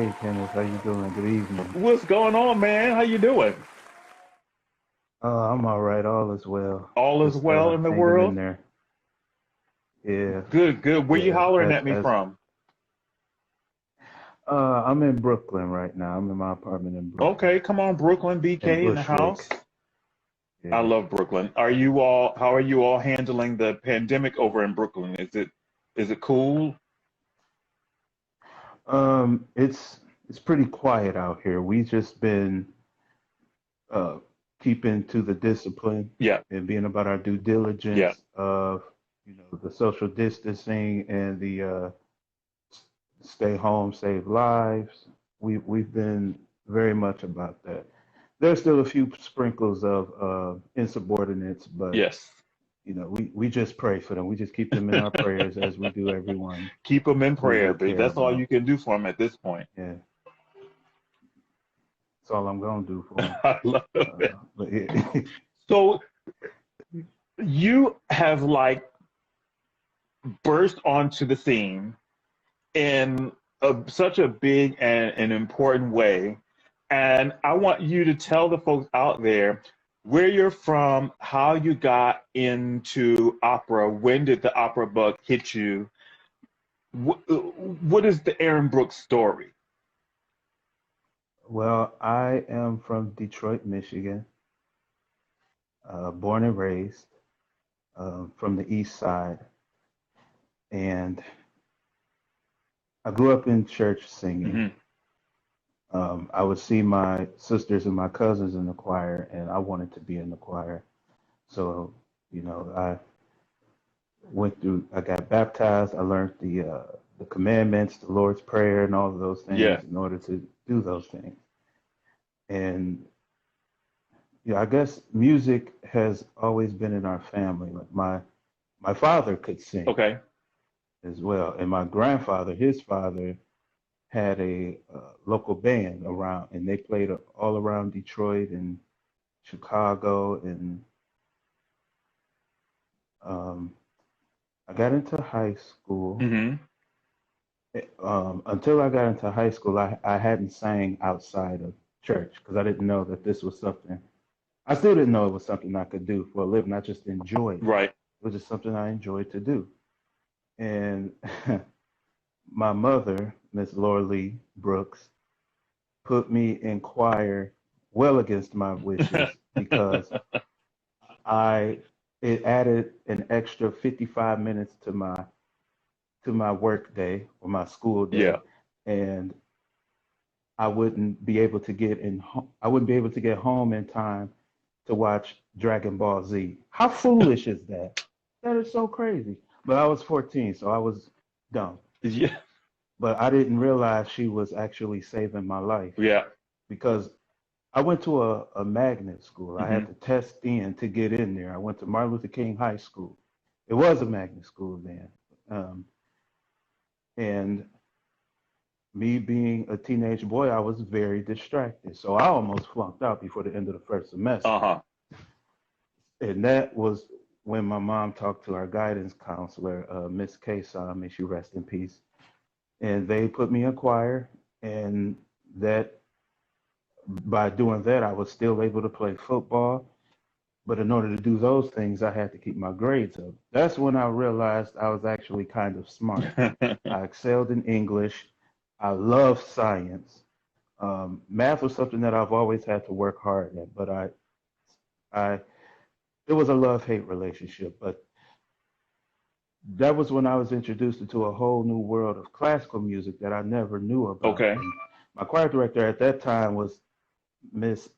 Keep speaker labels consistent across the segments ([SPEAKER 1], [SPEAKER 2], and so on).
[SPEAKER 1] Hey, Kenneth, how you doing? Good evening.
[SPEAKER 2] What's going on, man? How you doing?
[SPEAKER 1] I'm all right. All is well.
[SPEAKER 2] All is
[SPEAKER 1] Just
[SPEAKER 2] well in the
[SPEAKER 1] hanging in
[SPEAKER 2] world?
[SPEAKER 1] there. Yeah,
[SPEAKER 2] Good, good. Where you
[SPEAKER 1] yeah.
[SPEAKER 2] hollering
[SPEAKER 1] As
[SPEAKER 2] at me
[SPEAKER 1] as
[SPEAKER 2] from?
[SPEAKER 1] I'm in Brooklyn right now. I'm in my apartment in Brooklyn,
[SPEAKER 2] Okay, come on, Brooklyn,
[SPEAKER 1] in
[SPEAKER 2] BK in the house.
[SPEAKER 1] Bushwick.
[SPEAKER 2] I
[SPEAKER 1] Yeah.
[SPEAKER 2] love Brooklyn. Are you all, how are you all handling the pandemic over in Brooklyn? Is it cool?
[SPEAKER 1] It's pretty quiet out here. We just been uh keeping to the discipline
[SPEAKER 2] Yeah,
[SPEAKER 1] and being about our due
[SPEAKER 2] yeah.
[SPEAKER 1] diligence of, the social distancing and the stay home, save lives. We've been very much about that. There's still a few sprinkles of insubordinates, but
[SPEAKER 2] Yes.
[SPEAKER 1] we just pray for them. We just keep them in our prayers as we do everyone
[SPEAKER 2] Keep them in
[SPEAKER 1] who
[SPEAKER 2] prayer,
[SPEAKER 1] they
[SPEAKER 2] but
[SPEAKER 1] care
[SPEAKER 2] that's all you
[SPEAKER 1] about.
[SPEAKER 2] can do for them at this point.
[SPEAKER 1] Yeah, that's all I'm gonna do for
[SPEAKER 2] I love
[SPEAKER 1] them.
[SPEAKER 2] it.
[SPEAKER 1] But yeah.
[SPEAKER 2] So you have like burst onto the scene in such a big and an important way. And I want you to tell the folks out there where you're from, how you got into opera, when did the opera bug hit you? What is the Errin Brooks story?
[SPEAKER 1] Well, I am from Detroit, Michigan, born and raised from the East Side, and I grew up in church singing.
[SPEAKER 2] Hmm.
[SPEAKER 1] I would see my sisters and my cousins in the choir, and I wanted to be in the choir. So, I got baptized. I learned the commandments, the Lord's Prayer, and all of those
[SPEAKER 2] Yeah.
[SPEAKER 1] things in order to do those things. And I guess music has always been in our family. Like my father could sing
[SPEAKER 2] Okay.
[SPEAKER 1] as well, and my grandfather, his father, had a local band around, and they played all around Detroit and Chicago. And um, I got into high school.
[SPEAKER 2] Hmm.
[SPEAKER 1] Until I got into high school, I hadn't sang outside of church because I didn't know that this was something. I still didn't know it was something I could do for a living. I just enjoyed it.
[SPEAKER 2] Right.
[SPEAKER 1] It was just something I enjoyed to do. And my mother, Miss Laura Lee Brooks, put me in choir well against my wishes because I it added an extra 55 minutes to my work day or my school
[SPEAKER 2] Yeah.
[SPEAKER 1] day, and I wouldn't be able to get home in time to watch Dragon Ball Z. How foolish is that? That is so crazy. But I was 14, so I was dumb.
[SPEAKER 2] Yeah.
[SPEAKER 1] But I didn't realize she was actually saving my life
[SPEAKER 2] Yeah.
[SPEAKER 1] because I went to a magnet school. I had
[SPEAKER 2] Hmm.
[SPEAKER 1] to test in to get in there. I went to Martin Luther King High School. It was a magnet school then. Um, and me being a teenage boy, I was very distracted. So I almost flunked out before the end of the first semester.
[SPEAKER 2] Uh-huh.
[SPEAKER 1] And that was when my mom talked to our guidance counselor, Miss Kason, may she rest in peace. And they put me in choir. And that by doing that, I was still able to play football. But in order to do those things, I had to keep my grades up. That's when I realized I was actually kind of smart. I excelled in English. I love science. Math was something that I've always had to work hard at, but I, it was a love-hate relationship. But that was when I was introduced into a whole new world of classical music that I never knew about.
[SPEAKER 2] Okay.
[SPEAKER 1] And my choir director at that time was Miss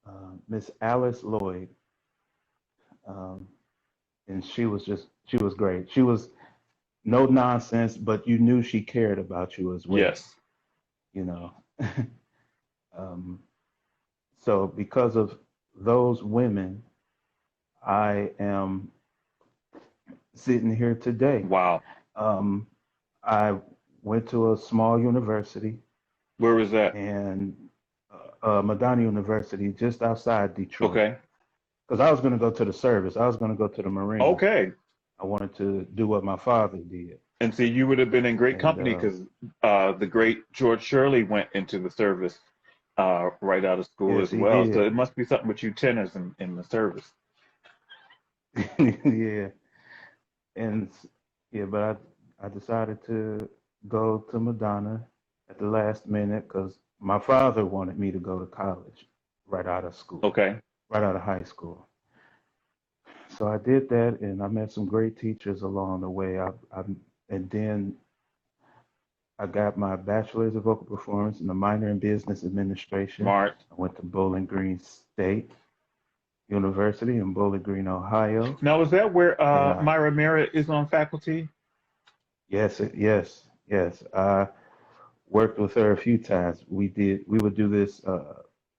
[SPEAKER 1] uh, Miss Alice Lloyd, um, and she was great. She was no nonsense, but you knew she cared about you as well.
[SPEAKER 2] Yes.
[SPEAKER 1] You know, um, so because of those women, I am sitting here today.
[SPEAKER 2] Wow.
[SPEAKER 1] Um, I went to a small university
[SPEAKER 2] Where was that?
[SPEAKER 1] and Madonna University just outside Detroit
[SPEAKER 2] Okay.
[SPEAKER 1] because I was going to go to the service. I was going to go to the Marines.
[SPEAKER 2] Okay.
[SPEAKER 1] I wanted to do what my father did.
[SPEAKER 2] And see, you would have been in great
[SPEAKER 1] And
[SPEAKER 2] company because the great George Shirley went into the service right out of school
[SPEAKER 1] yes,
[SPEAKER 2] as
[SPEAKER 1] he
[SPEAKER 2] well. So
[SPEAKER 1] did.
[SPEAKER 2] it must be something with you tenors in the service.
[SPEAKER 1] Yeah, and yeah, but I decided to go to Madonna at the last minute because my father wanted me to go to college right out of school,
[SPEAKER 2] Okay.
[SPEAKER 1] right out of high school. So I did that, and I met some great teachers along the way. And then I got my bachelor's of vocal performance and a minor in business administration.
[SPEAKER 2] Smart.
[SPEAKER 1] I went to Bowling Green State University in Bowling Green, Ohio.
[SPEAKER 2] Now, is that where
[SPEAKER 1] And
[SPEAKER 2] Myra Merritt is on faculty?
[SPEAKER 1] yes. I worked with her a few times. We would do this.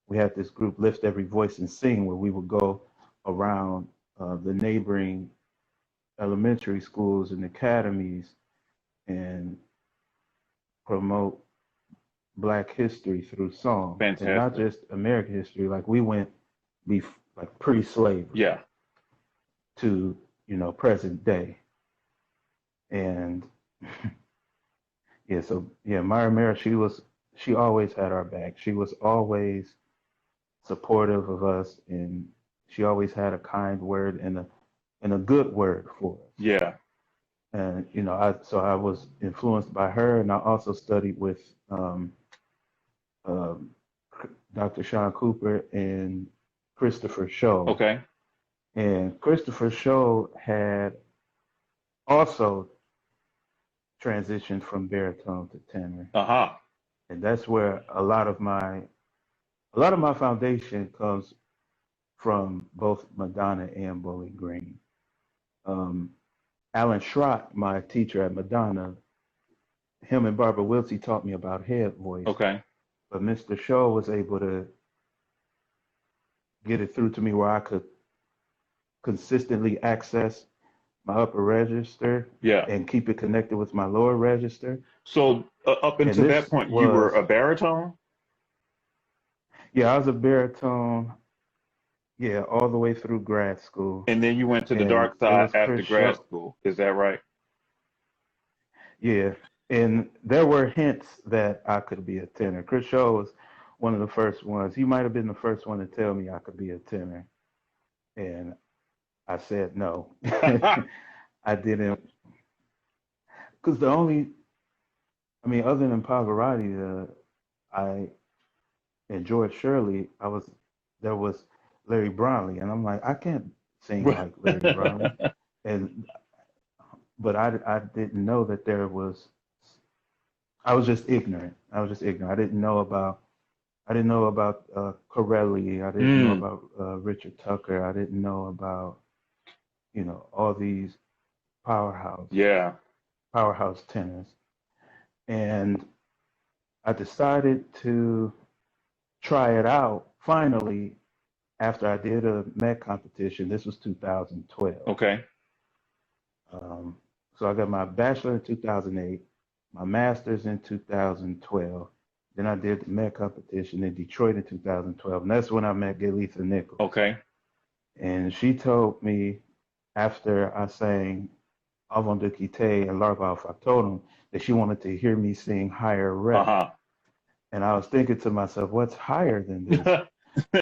[SPEAKER 1] We had this group, Lift Every Voice and Sing, where we would go around the neighboring elementary schools and academies and promote Black history through song, and not
[SPEAKER 2] Fantastic.
[SPEAKER 1] just American history. Like we went like pre-slavery
[SPEAKER 2] Yeah.
[SPEAKER 1] to present day, and yeah. So yeah, Myra Mara, she always had our back. She was always supportive of us, and she always had a kind word and a good word for us.
[SPEAKER 2] Yeah.
[SPEAKER 1] And I was influenced by her, and I also studied with um, Dr. Sean Cooper and Christopher Show.
[SPEAKER 2] Okay.
[SPEAKER 1] And Christopher Show had also transitioned from baritone to tenor.
[SPEAKER 2] Uh-huh.
[SPEAKER 1] And that's where a lot of my foundation comes from both Madonna and Bowling Green. Um, Alan Schrott, my teacher at Madonna, him and Barbara Wiltsey taught me about head voice,
[SPEAKER 2] Okay.
[SPEAKER 1] but Mr. Shaw was able to get it through to me where I could consistently access my upper register
[SPEAKER 2] Yeah.
[SPEAKER 1] and keep it connected with my lower register.
[SPEAKER 2] So up
[SPEAKER 1] And
[SPEAKER 2] until that
[SPEAKER 1] this
[SPEAKER 2] point, you were
[SPEAKER 1] was,
[SPEAKER 2] a baritone,
[SPEAKER 1] yeah, I was a baritone, yeah, all the way through grad school.
[SPEAKER 2] and then you went to the
[SPEAKER 1] And
[SPEAKER 2] dark
[SPEAKER 1] it
[SPEAKER 2] side
[SPEAKER 1] was
[SPEAKER 2] after
[SPEAKER 1] Chris
[SPEAKER 2] grad
[SPEAKER 1] Shaw,
[SPEAKER 2] school. Is that right?
[SPEAKER 1] yeah. And there were hints that I could be a tenor. Chris Shaw was one of the first ones. He might have been the first one to tell me I could be a tenor. And I said no. I didn't, because other than Pavarotti, I and George Shirley, there was Larry Brownlee, and I'm like, I can't sing like Larry Brownlee, and but I didn't know that there was. I was just ignorant. I didn't know about Corelli. I didn't know
[SPEAKER 2] Mm,
[SPEAKER 1] about Richard Tucker. I didn't know about all these powerhouse
[SPEAKER 2] yeah.
[SPEAKER 1] powerhouse tenors, and I decided to try it out finally after I did a Met competition. This was 2012.
[SPEAKER 2] Okay.
[SPEAKER 1] Um, so I got my bachelor in 2008, my master's in 2012. Then I did the Met competition in Detroit in 2012, and that's when I met Galitha Nichols.
[SPEAKER 2] Okay.
[SPEAKER 1] And she told me after I sang Avant de Quitter and Larva Factotum that she wanted to hear me sing higher rep.
[SPEAKER 2] Uh-huh.
[SPEAKER 1] And I was thinking to myself, what's higher than this?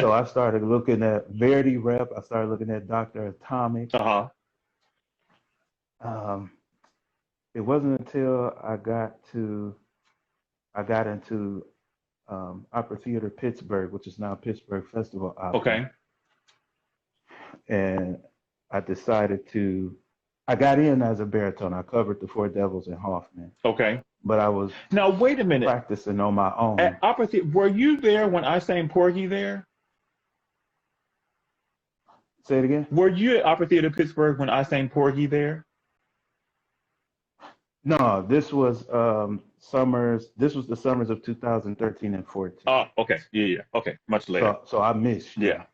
[SPEAKER 1] So I started looking at Verdi Rep. I started looking at Dr. Atomic.
[SPEAKER 2] Uh-huh.
[SPEAKER 1] Um, it wasn't until I got into Opera Theater Pittsburgh, which is now Pittsburgh Festival Opera,
[SPEAKER 2] Okay.
[SPEAKER 1] and I decided to. I got in as a baritone. I covered the Four Devils and Hoffman,
[SPEAKER 2] Okay.
[SPEAKER 1] but I was
[SPEAKER 2] Now wait a minute.
[SPEAKER 1] practicing on my own.
[SPEAKER 2] At Opera Theater, were you there when I sang Porgy there?
[SPEAKER 1] Say it again.
[SPEAKER 2] Were you at Opera Theater Pittsburgh when I sang Porgy there?
[SPEAKER 1] No, this was summers. This was the summers of 2013 and 14.
[SPEAKER 2] Oh, okay. Yeah, yeah. Okay. Much later.
[SPEAKER 1] So I missed you.
[SPEAKER 2] Yeah.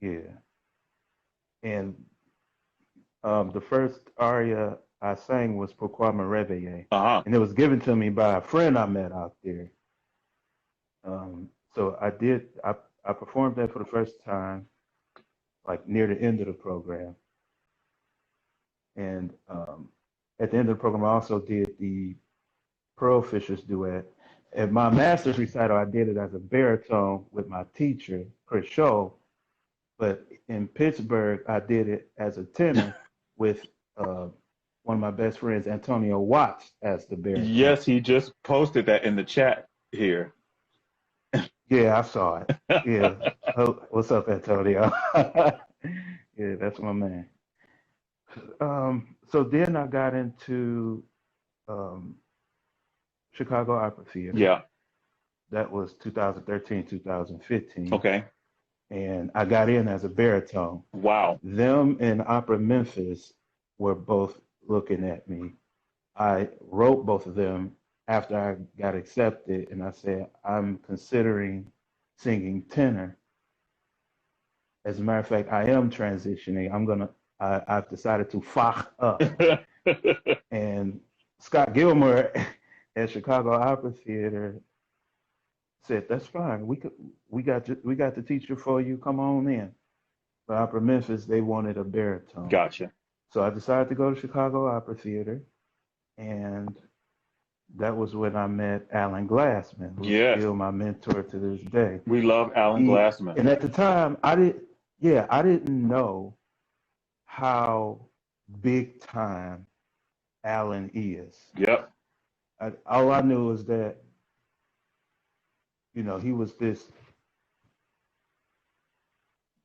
[SPEAKER 1] Yeah. And the first aria I sang was Pourquoi me réveiller,
[SPEAKER 2] Uh-huh.
[SPEAKER 1] and it was given to me by a friend I met out there. So I performed that for the first time, like near the end of the program, And at the end of the program, I also did the Pearl Fishers duet. At my master's recital, I did it as a baritone with my teacher, Chris Scholl. But in Pittsburgh, I did it as a tenor with one of my best friends, Antonio Watts, as the baritone.
[SPEAKER 2] Yes, he just posted that in the chat here.
[SPEAKER 1] Yeah, I saw it. Yeah. Oh, what's up, Antonio? Yeah, that's my man. So then I got into um, Chicago Opera Theater.
[SPEAKER 2] Yeah.
[SPEAKER 1] That was 2013, 2015.
[SPEAKER 2] Okay.
[SPEAKER 1] And I got in as a baritone.
[SPEAKER 2] Wow.
[SPEAKER 1] Them and Opera Memphis were both looking at me. I wrote both of them after I got accepted, and I said, I'm considering singing tenor. As a matter of fact, I am transitioning. I've decided to fach up. And Scott Gilmore at Chicago Opera Theater said, "That's fine. We got the teacher for you. Come on in." But Opera Memphis, they wanted a baritone.
[SPEAKER 2] Gotcha.
[SPEAKER 1] So I decided to go to Chicago Opera Theater, and that was when I met Alan Glassman, who's still my mentor to this day.
[SPEAKER 2] We love Alan Glassman.
[SPEAKER 1] And at the time, I didn't know how big time Alan is.
[SPEAKER 2] Yep.
[SPEAKER 1] All I knew was that, he was this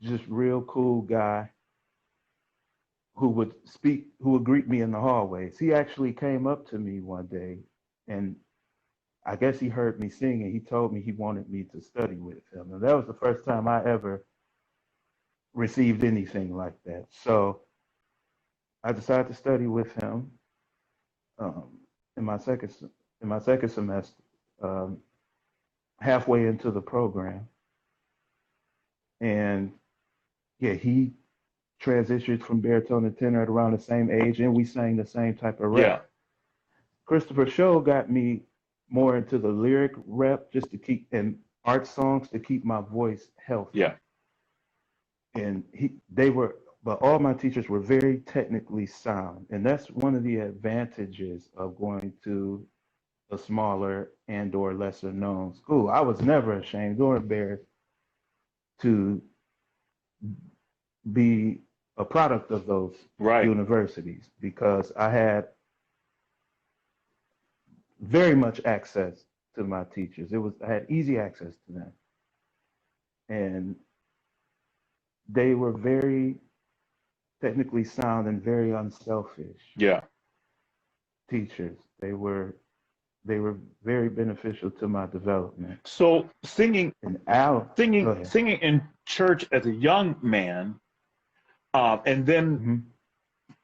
[SPEAKER 1] just real cool guy who would greet me in the hallways. He actually came up to me one day, and I guess he heard me sing, and he told me he wanted me to study with him. And that was the first time I ever received anything like that. So I decided to study with him in my second semester, halfway into the program. And yeah, he transitioned from baritone to tenor at around the same age, and we sang the same type of rep.
[SPEAKER 2] Yeah.
[SPEAKER 1] Christopher Scholl got me more into the lyric rep just to keep, and art songs to keep my voice healthy.
[SPEAKER 2] Yeah.
[SPEAKER 1] And but all my teachers were very technically sound. And that's one of the advantages of going to a smaller and or lesser known school. I was never ashamed or embarrassed to be a product of those universities, because I had very much access to my teachers. I had easy access to them. And they were very technically sound and very unselfish.
[SPEAKER 2] Yeah.
[SPEAKER 1] Teachers. They were very beneficial to my development.
[SPEAKER 2] So singing
[SPEAKER 1] and
[SPEAKER 2] singing in church as a young man, and then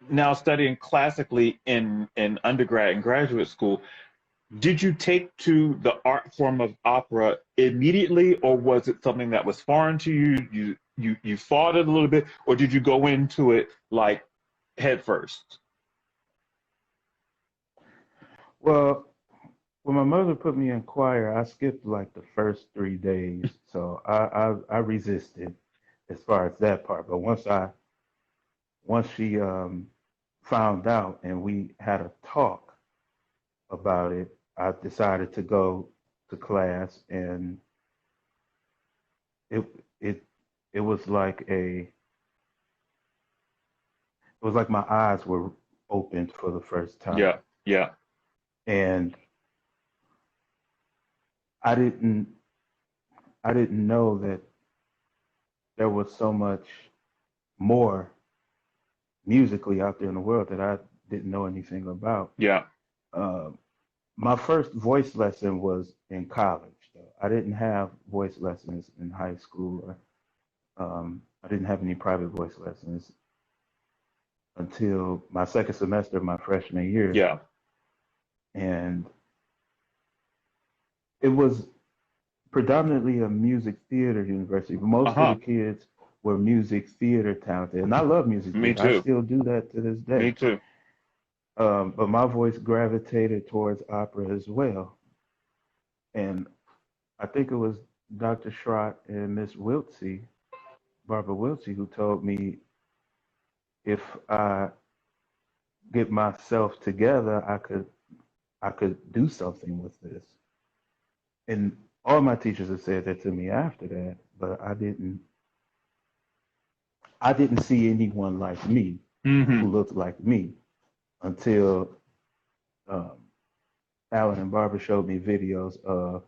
[SPEAKER 2] now studying classically in undergrad and graduate school, did you take to the art form of opera immediately, or was it something that was foreign to you? You fought it a little bit, or did you go into it like head first?
[SPEAKER 1] Well, when my mother put me in choir, I skipped like the first 3 days, so I resisted as far as that part. But once she found out and we had a talk about it, I decided to go to class, and it was like my eyes were opened for the first time.
[SPEAKER 2] Yeah, yeah.
[SPEAKER 1] And I didn't know that there was so much more musically out there in the world that I didn't know anything about.
[SPEAKER 2] Yeah.
[SPEAKER 1] My first voice lesson was in college, though. I didn't have voice lessons in high school. I didn't have any private voice lessons until my second semester of my freshman year.
[SPEAKER 2] Yeah.
[SPEAKER 1] And it was predominantly a music theater university. Most of the kids were music theater talented, and I love music theater.
[SPEAKER 2] Me too.
[SPEAKER 1] I still do that to this day.
[SPEAKER 2] Me too.
[SPEAKER 1] But my voice gravitated towards opera as well. And I think it was Dr. Schrott and Miss Wiltsey, Barbara Wiltsey, who told me if I get myself together, I could do something with this. And all my teachers have said that to me after that, but I didn't see anyone like me who
[SPEAKER 2] Mm-hmm.
[SPEAKER 1] looked like me until um, Alan and Barbara showed me videos of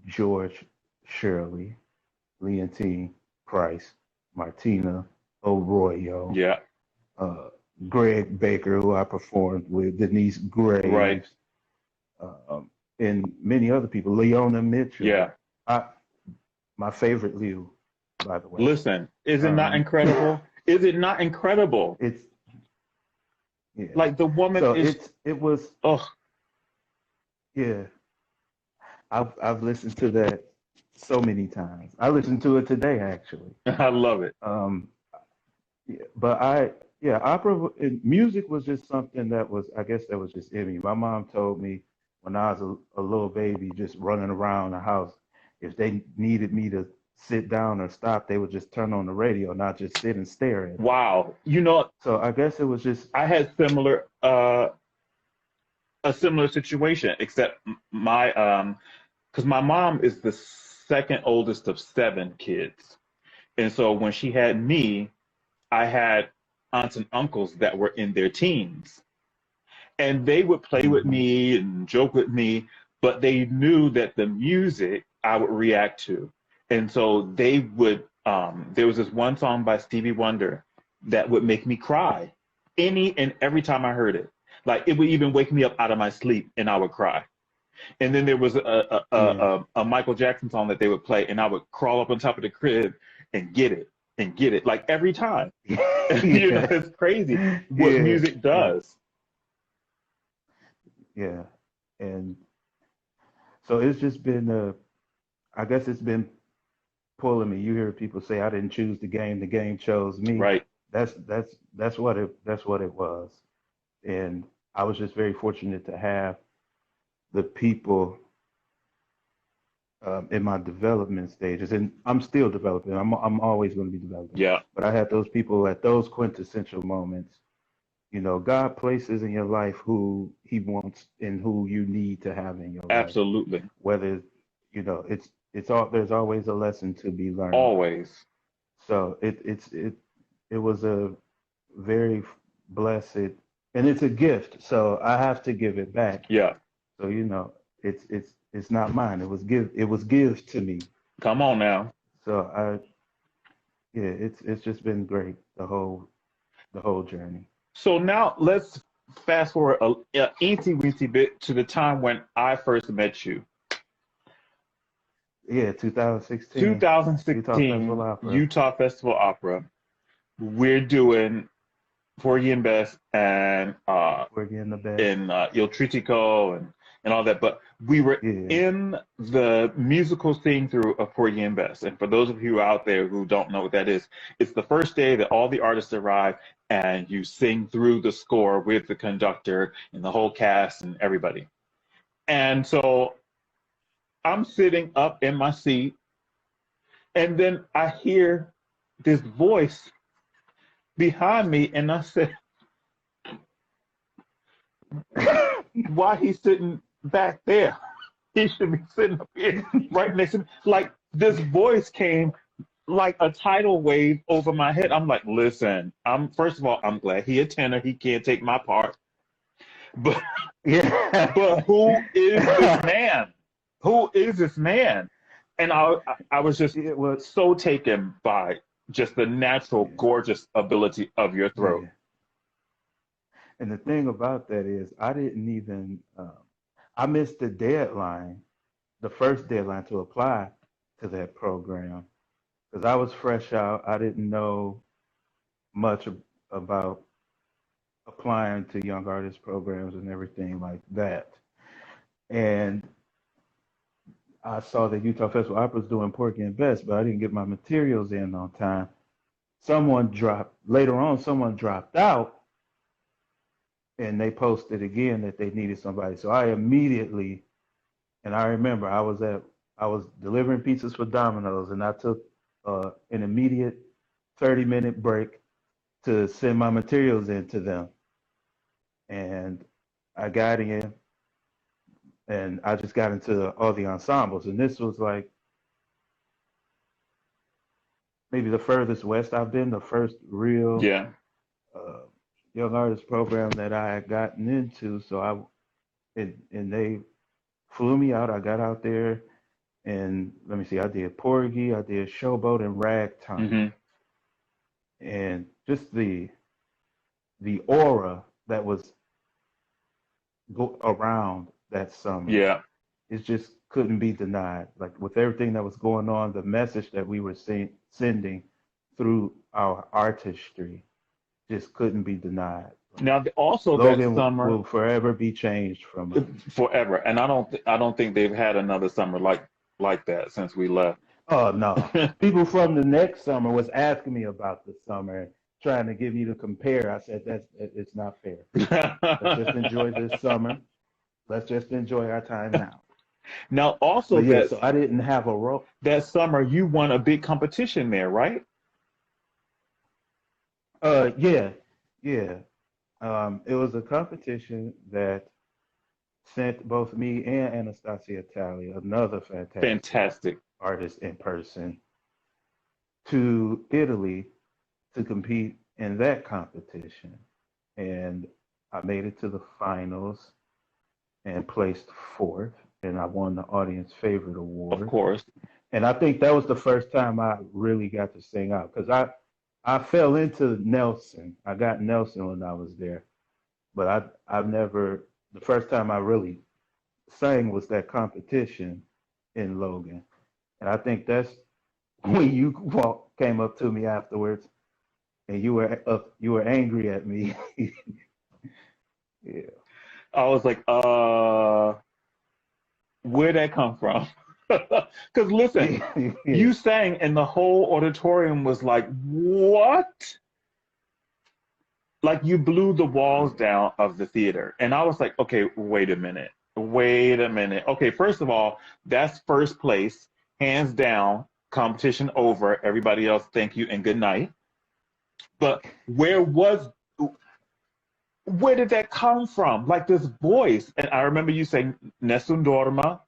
[SPEAKER 1] George Shirley, Leontine Price, Martina Arroyo,
[SPEAKER 2] Yeah.
[SPEAKER 1] uh, Greg Baker, who I performed with, Denise
[SPEAKER 2] Right.
[SPEAKER 1] Graves, and many other people, Leona Mitchell.
[SPEAKER 2] Yeah.
[SPEAKER 1] I, my favorite Leo, by the way.
[SPEAKER 2] Listen, is it not
[SPEAKER 1] Um,
[SPEAKER 2] incredible? Is it not incredible?
[SPEAKER 1] it's yeah.
[SPEAKER 2] Like the woman
[SPEAKER 1] So
[SPEAKER 2] is,
[SPEAKER 1] it was
[SPEAKER 2] oh,
[SPEAKER 1] yeah. I've listened to that so many times. I listened to it today actually.
[SPEAKER 2] I love it.
[SPEAKER 1] Um, yeah, but opera music was just something that was, I guess, that was just in me. My mom told me when I was a little baby, just running around the house, if they needed me to sit down or stop, they would just turn on the radio, not just sit and stare at it.
[SPEAKER 2] Wow. You know,
[SPEAKER 1] So I guess it was just,
[SPEAKER 2] I had a similar situation, except my because my mom is the second oldest of seven kids. And so when she had me, I had aunts and uncles that were in their teens. And they would play with
[SPEAKER 1] hmm
[SPEAKER 2] me and joke with me, but they knew that the music I would react to. And so they would, there was this one song by Stevie Wonder that would make me cry any and every time I heard it. Like it would even wake me up out of my sleep and I would cry. And then there was
[SPEAKER 1] yeah,
[SPEAKER 2] a Michael Jackson song that they would play, and I would crawl up on top of the crib and get it and get it, like every time. You know,
[SPEAKER 1] yeah,
[SPEAKER 2] it's crazy what
[SPEAKER 1] yeah,
[SPEAKER 2] music
[SPEAKER 1] yeah,
[SPEAKER 2] does.
[SPEAKER 1] yeah. And so it's just been, I guess it's been pulling me. You hear people say, "I didn't choose the game chose me."
[SPEAKER 2] Right.
[SPEAKER 1] That's what it was. And I was just very fortunate to have the people in my development stages, and I'm still developing. I'm always going to be developing.
[SPEAKER 2] Yeah,
[SPEAKER 1] But I had those people at those quintessential moments. You know, God places in your life who He wants and who you need to have in your life.
[SPEAKER 2] absolutely.
[SPEAKER 1] Whether it's all there's always a lesson to be learned.
[SPEAKER 2] Always.
[SPEAKER 1] So it was a very blessed, and it's a gift. So I have to give it back.
[SPEAKER 2] Yeah.
[SPEAKER 1] So it's not mine. It was give to me.
[SPEAKER 2] Come on now.
[SPEAKER 1] So it's just been great the whole journey.
[SPEAKER 2] So now let's fast forward a eensy weensy bit to the time when I first met you.
[SPEAKER 1] Yeah, 2016 Utah Festival
[SPEAKER 2] 2016
[SPEAKER 1] Opera.
[SPEAKER 2] Utah Festival Opera. We're doing Porgy and Bess and
[SPEAKER 1] We're getting the best.
[SPEAKER 2] in Il Tritico and all that. But we were
[SPEAKER 1] Yeah,
[SPEAKER 2] in the musical sing through of Porgy and Bess. And for those of you out there who don't know what that is, it's the first day that all the artists arrive and you sing through the score with the conductor and the whole cast and everybody. And so I'm sitting up in my seat, and then I hear this voice behind me, and I said, why he's sitting back there? He should be sitting up here right next to me. Like this voice came like a tidal wave over my head. I'm like, listen, I'm first of all, I'm glad he a tenor. He can't take my part. But
[SPEAKER 1] yeah,
[SPEAKER 2] but who is this man? Who is this man? And I was just
[SPEAKER 1] it was.
[SPEAKER 2] so taken by just the natural,
[SPEAKER 1] Yeah,
[SPEAKER 2] gorgeous ability of your throat.
[SPEAKER 1] yeah. And the thing about that is, I didn't even. I missed the deadline, the first deadline to apply to that program because I was fresh out. I didn't know much about applying to young artist programs and everything like that. And I saw that Utah Festival Opera was doing Porky and Best, but I didn't get my materials in on time. Someone dropped out and they posted again that they needed somebody. So I immediately, and I remember I was delivering pizzas for Domino's and I took an immediate 30-minute break to send my materials in to them. and I got in, and I just got into all the ensembles, and this was like maybe the furthest west I've been, the first real
[SPEAKER 2] Yeah.
[SPEAKER 1] uh, young artist program that I had gotten into. So and they flew me out. I got out there, and let me see, I did Porgy, I did Showboat and Ragtime,
[SPEAKER 2] Hmm.
[SPEAKER 1] and just the aura that was around that summer,
[SPEAKER 2] Yeah.
[SPEAKER 1] it just couldn't be denied. Like with everything that was going on, the message that we were sending through our artistry just couldn't be denied.
[SPEAKER 2] Now, also that
[SPEAKER 1] Logan
[SPEAKER 2] summer,
[SPEAKER 1] will forever be changed from us.
[SPEAKER 2] forever, and I don't think they've had another summer like that since we left.
[SPEAKER 1] Oh no. People from the next summer was asking me about the summer, trying to get me to compare. I said it's not fair. Let's just enjoy this summer. Let's just enjoy our time now.
[SPEAKER 2] Now, also
[SPEAKER 1] But yeah, so I didn't have a role.
[SPEAKER 2] that summer, you won a big competition there, right?
[SPEAKER 1] Yeah, yeah. It was a competition that sent both me and Anastasia Talley, another fantastic
[SPEAKER 2] Fantastic.
[SPEAKER 1] artist in person, to Italy to compete in that competition. And I made it to the finals and placed fourth, and I won the audience favorite
[SPEAKER 2] Of
[SPEAKER 1] award.
[SPEAKER 2] course.
[SPEAKER 1] And I think that was the first time I really got to sing out because I fell into Nelson. I got Nelson when I was there, but I've never. The first time I really sang was that competition in Logan, and I think that's when you came up to me afterwards, and you were angry at me. Yeah.
[SPEAKER 2] I was like, where'd that come from? Because listen,
[SPEAKER 1] Yeah.
[SPEAKER 2] you sang and the whole auditorium was like, what? Like you blew the walls down of the theater. And I was like, okay, wait a minute. Wait a minute. Okay, first of all, that's first place, hands down, competition over. Everybody else, thank you and good night. But where did that come from? Like this voice. And I remember you saying Nessun Dorma.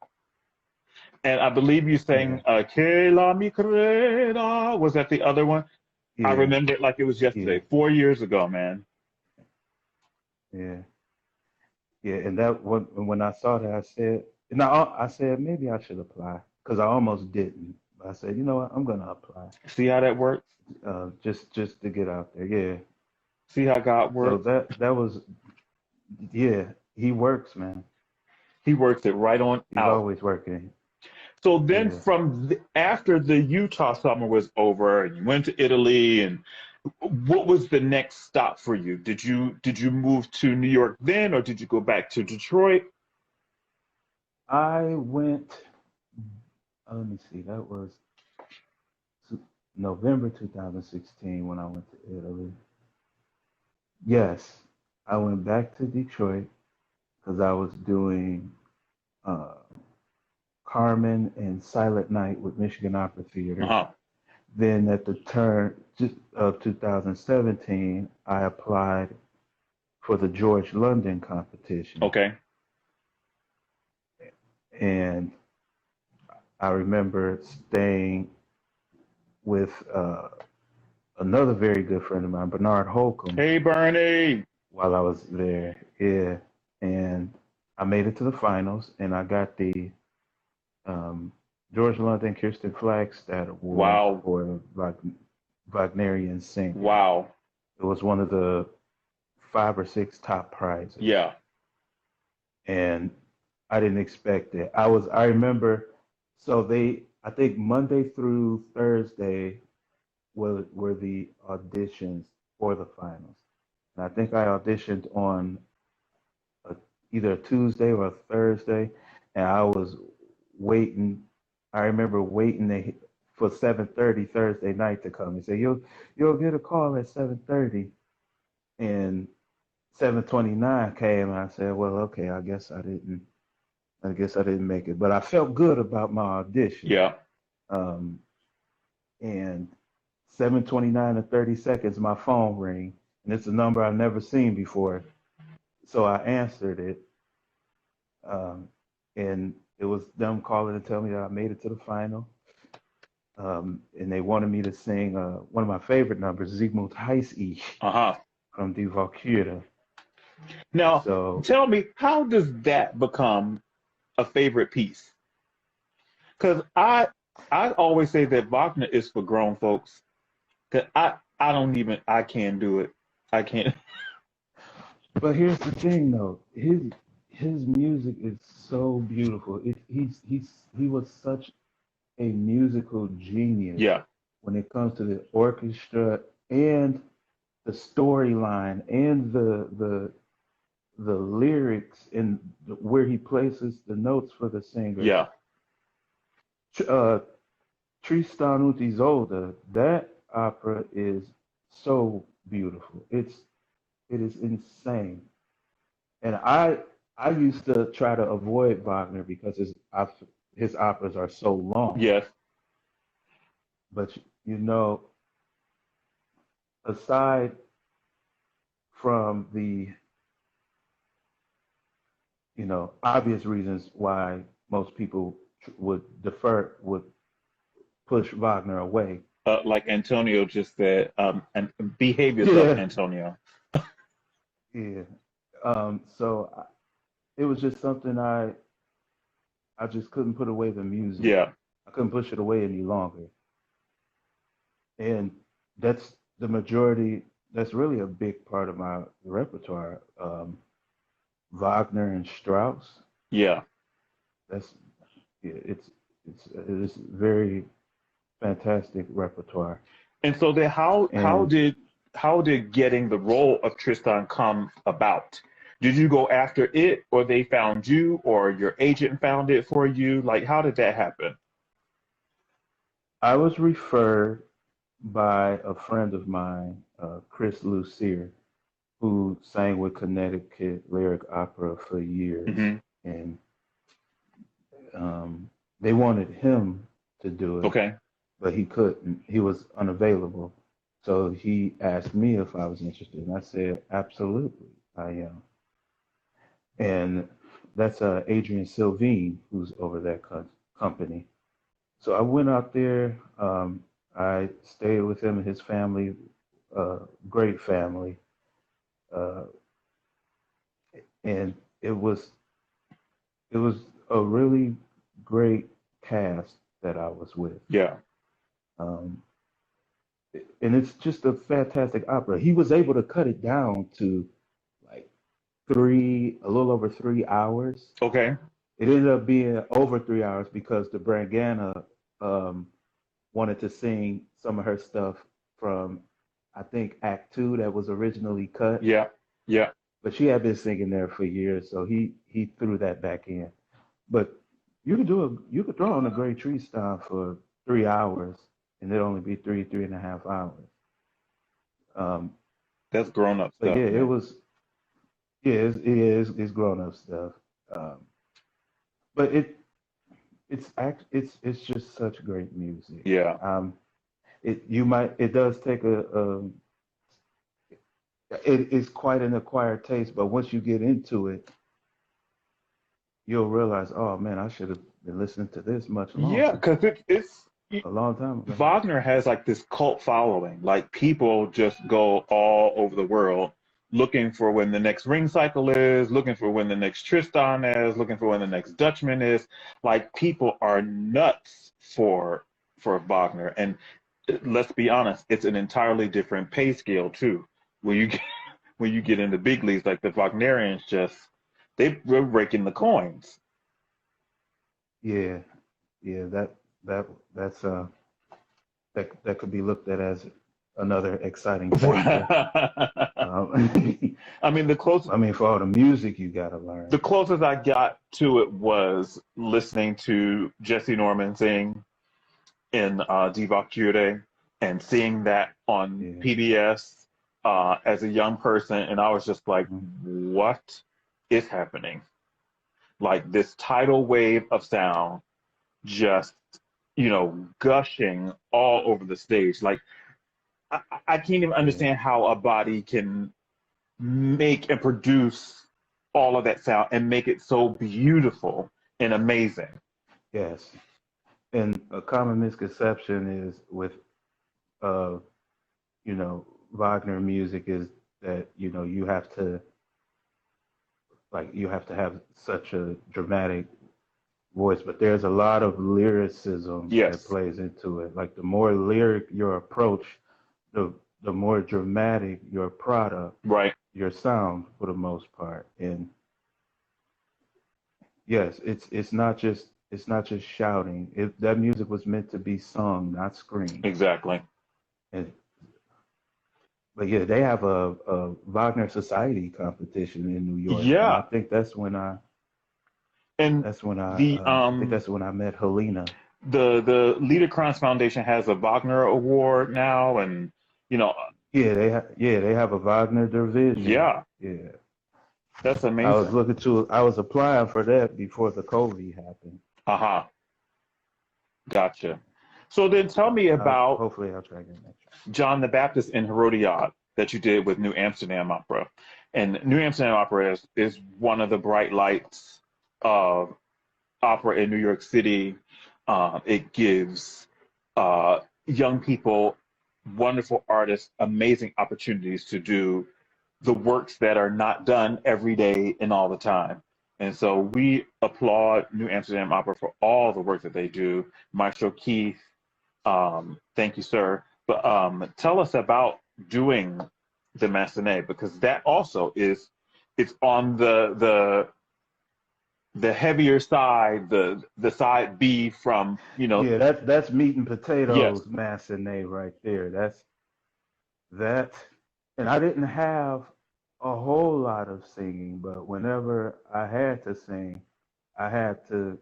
[SPEAKER 2] And I believe you
[SPEAKER 1] Yeah.
[SPEAKER 2] sang Que la mi creda. Was that the other one? I
[SPEAKER 1] Yeah.
[SPEAKER 2] remember it like it was yesterday,
[SPEAKER 1] Yeah.
[SPEAKER 2] 4 years ago, man.
[SPEAKER 1] Yeah. Yeah. And that when I saw that, I said, and I said maybe I should apply because I almost didn't. But I said, you know what, I'm gonna apply,
[SPEAKER 2] See how that works?
[SPEAKER 1] just to get out there. Yeah.
[SPEAKER 2] See how God
[SPEAKER 1] So
[SPEAKER 2] works?
[SPEAKER 1] that was, yeah. He works, man.
[SPEAKER 2] He works it right on
[SPEAKER 1] He's
[SPEAKER 2] out.
[SPEAKER 1] always working.
[SPEAKER 2] So then,
[SPEAKER 1] Yeah.
[SPEAKER 2] after the Utah summer was over, and you went to Italy, and what was the next stop for you? Did you move to New York then, or did you go back to Detroit?
[SPEAKER 1] I went. Let me see. That was November 2016 when I went to Italy. Yes, I went back to Detroit because I was doing uh, Carmen and Silent Night with Michigan Opera Theater.
[SPEAKER 2] Uh-huh.
[SPEAKER 1] Then at the turn of 2017, I applied for the George London competition.
[SPEAKER 2] Okay.
[SPEAKER 1] And I remember staying with another very good friend of mine, Bernard Holcomb,
[SPEAKER 2] Hey, Bernie.
[SPEAKER 1] while I was there. Yeah. And I made it to the finals and I got the um, George London Kirsten Flagstad Award
[SPEAKER 2] Wow.
[SPEAKER 1] for Wagnerian singing.
[SPEAKER 2] Wow.
[SPEAKER 1] It was one of the 5 or 6 top prizes.
[SPEAKER 2] Yeah.
[SPEAKER 1] And I didn't expect it. I remember, so I think Monday through Thursday were the auditions for the finals. And I think I auditioned on a, either a Tuesday or a Thursday, and I was waiting. I remember waiting for 7:30 Thursday night to come and say you'll get a call at 7:30, and 7:29 came, and I said, well, okay, I guess I didn't make it, but I felt good about my audition.
[SPEAKER 2] Yeah.
[SPEAKER 1] Um, and 7:29 and 30 seconds, my phone rang, and it's a number I've never seen before. so I answered it, and it was them calling to tell me that I made it to the final. And they wanted me to sing one of my favorite numbers, Ziegmund Heiß
[SPEAKER 2] Uh-huh.
[SPEAKER 1] from Die Valkyrie.
[SPEAKER 2] Now,
[SPEAKER 1] So,
[SPEAKER 2] tell me, how does that become a favorite piece? Because I always say that Wagner is for grown folks. Cause I can't do it. I can't.
[SPEAKER 1] but here's the thing, though. His music is so beautiful. He was such a musical genius
[SPEAKER 2] Yeah,
[SPEAKER 1] when it comes to the orchestra and the storyline and the lyrics and where he places the notes for the singer.
[SPEAKER 2] yeah,
[SPEAKER 1] Uh, Tristan und Isolde, that opera is so beautiful. It is insane. And I used to try to avoid Wagner because his operas are so long.
[SPEAKER 2] yes,
[SPEAKER 1] But you know, aside from the obvious reasons why most people would push Wagner away.
[SPEAKER 2] like Antonio just said, and behaviors of
[SPEAKER 1] Yeah,
[SPEAKER 2] Antonio.
[SPEAKER 1] yeah. It was just something I just couldn't put away the music.
[SPEAKER 2] Yeah,
[SPEAKER 1] I couldn't push it away any longer. And that's the majority. That's really a big part of my repertoire. Wagner and Strauss.
[SPEAKER 2] yeah.
[SPEAKER 1] That's yeah, it's very fantastic repertoire.
[SPEAKER 2] And so then,
[SPEAKER 1] And
[SPEAKER 2] how did getting the role of Tristan come about? Did you go after it, or they found you, or your agent found it for you? Like, how did that happen?
[SPEAKER 1] I was referred by a friend of mine, Chris Lucier, who sang with Connecticut Lyric Opera for years,
[SPEAKER 2] Hmm.
[SPEAKER 1] and they wanted him to do it,
[SPEAKER 2] Okay.
[SPEAKER 1] but he couldn't. He was unavailable. So he asked me if I was interested, and I said, absolutely, I am. And that's Adrian Sylvine, who's over that company. So I went out there. I stayed with him and his family, great family, uh, and it was a really great cast that I was with.
[SPEAKER 2] Yeah.
[SPEAKER 1] Um, and it's just a fantastic opera. He was able to cut it down to like a little over 3 hours.
[SPEAKER 2] Okay.
[SPEAKER 1] It ended up being over 3 hours because the Brangana um, wanted to sing some of her stuff from, I think, Act Two that was originally cut,
[SPEAKER 2] Yeah. Yeah.
[SPEAKER 1] but she had been singing there for years, so he threw that back in. But you could throw on a great tree stomp for 3 hours, and it'd only be three and a half hours. Um,
[SPEAKER 2] That's grown up
[SPEAKER 1] but
[SPEAKER 2] stuff,
[SPEAKER 1] yeah,
[SPEAKER 2] man.
[SPEAKER 1] it's grown up stuff. Um, but it's just such great music.
[SPEAKER 2] Yeah.
[SPEAKER 1] It does take it is quite an acquired taste, but once you get into it, you'll realize, oh man, I should have been listening to this much
[SPEAKER 2] Yeah,
[SPEAKER 1] longer,
[SPEAKER 2] because
[SPEAKER 1] a long time ago.
[SPEAKER 2] Wagner has like this cult following. Like people just go all over the world looking for when the next ring cycle is, looking for when the next Tristan is, looking for when the next Dutchman is. Like people are nuts for Wagner. And let's be honest, it's an entirely different pay scale too. When you get, when you get into big leagues, like the Wagnerians just they're breaking the coins.
[SPEAKER 1] Yeah, yeah, that that's that could be looked at as another exciting factor. Um,
[SPEAKER 2] I mean,
[SPEAKER 1] I mean, for all the music you got to learn.
[SPEAKER 2] the closest I got to it was listening to Jesse Norman sing in Diva Cure and seeing that on
[SPEAKER 1] Yeah.
[SPEAKER 2] PBS as a young person, and I was just like,
[SPEAKER 1] Mhm.
[SPEAKER 2] what is happening? Like this tidal wave of sound just, gushing all over the stage. Like I can't even
[SPEAKER 1] Yeah.
[SPEAKER 2] understand how a body can make and produce all of that sound and make it so beautiful and amazing.
[SPEAKER 1] Yes. And a common misconception is with, uh, Wagner music is that, you have to have such a dramatic voice, but there's a lot of lyricism that
[SPEAKER 2] Yes,
[SPEAKER 1] plays into it. Like the more lyric your approach, the the more dramatic your product,
[SPEAKER 2] right.
[SPEAKER 1] your sound for the most part. And yes, it's not just shouting. That music was meant to be sung, not screamed.
[SPEAKER 2] Exactly.
[SPEAKER 1] And but yeah, they have a Wagner Society competition in New York, and I
[SPEAKER 2] Yeah.
[SPEAKER 1] think that's when I
[SPEAKER 2] And
[SPEAKER 1] that's when I
[SPEAKER 2] the
[SPEAKER 1] I think that's when I met Helena.
[SPEAKER 2] the Liederkranz Foundation has a Wagner Award now, and you know,
[SPEAKER 1] Yeah, they have a Wagner division.
[SPEAKER 2] yeah,
[SPEAKER 1] Yeah.
[SPEAKER 2] that's
[SPEAKER 1] I was
[SPEAKER 2] amazing.
[SPEAKER 1] looking to I was applying for that before the COVID happened.
[SPEAKER 2] Haha, gotcha. So then tell me
[SPEAKER 1] I'll
[SPEAKER 2] about
[SPEAKER 1] hopefully I'll try again next
[SPEAKER 2] John the Baptist in Herodia that you did with New Amsterdam Opera. And New Amsterdam Opera is one of the bright lights of opera in New York City. It gives young people, wonderful artists, amazing opportunities to do the works that are not done every day and all the time. And so we applaud New Amsterdam Opera for all the work that they do. Maestro Keith, thank you, sir. But tell us about doing the Massenet, because that also is it's on the heavier side, the side B from
[SPEAKER 1] year. Yeah, that's meat and
[SPEAKER 2] yes,
[SPEAKER 1] potatoes Massenet right there. That's that. And I didn't have a whole lot of singing, but whenever I had to sing, I had to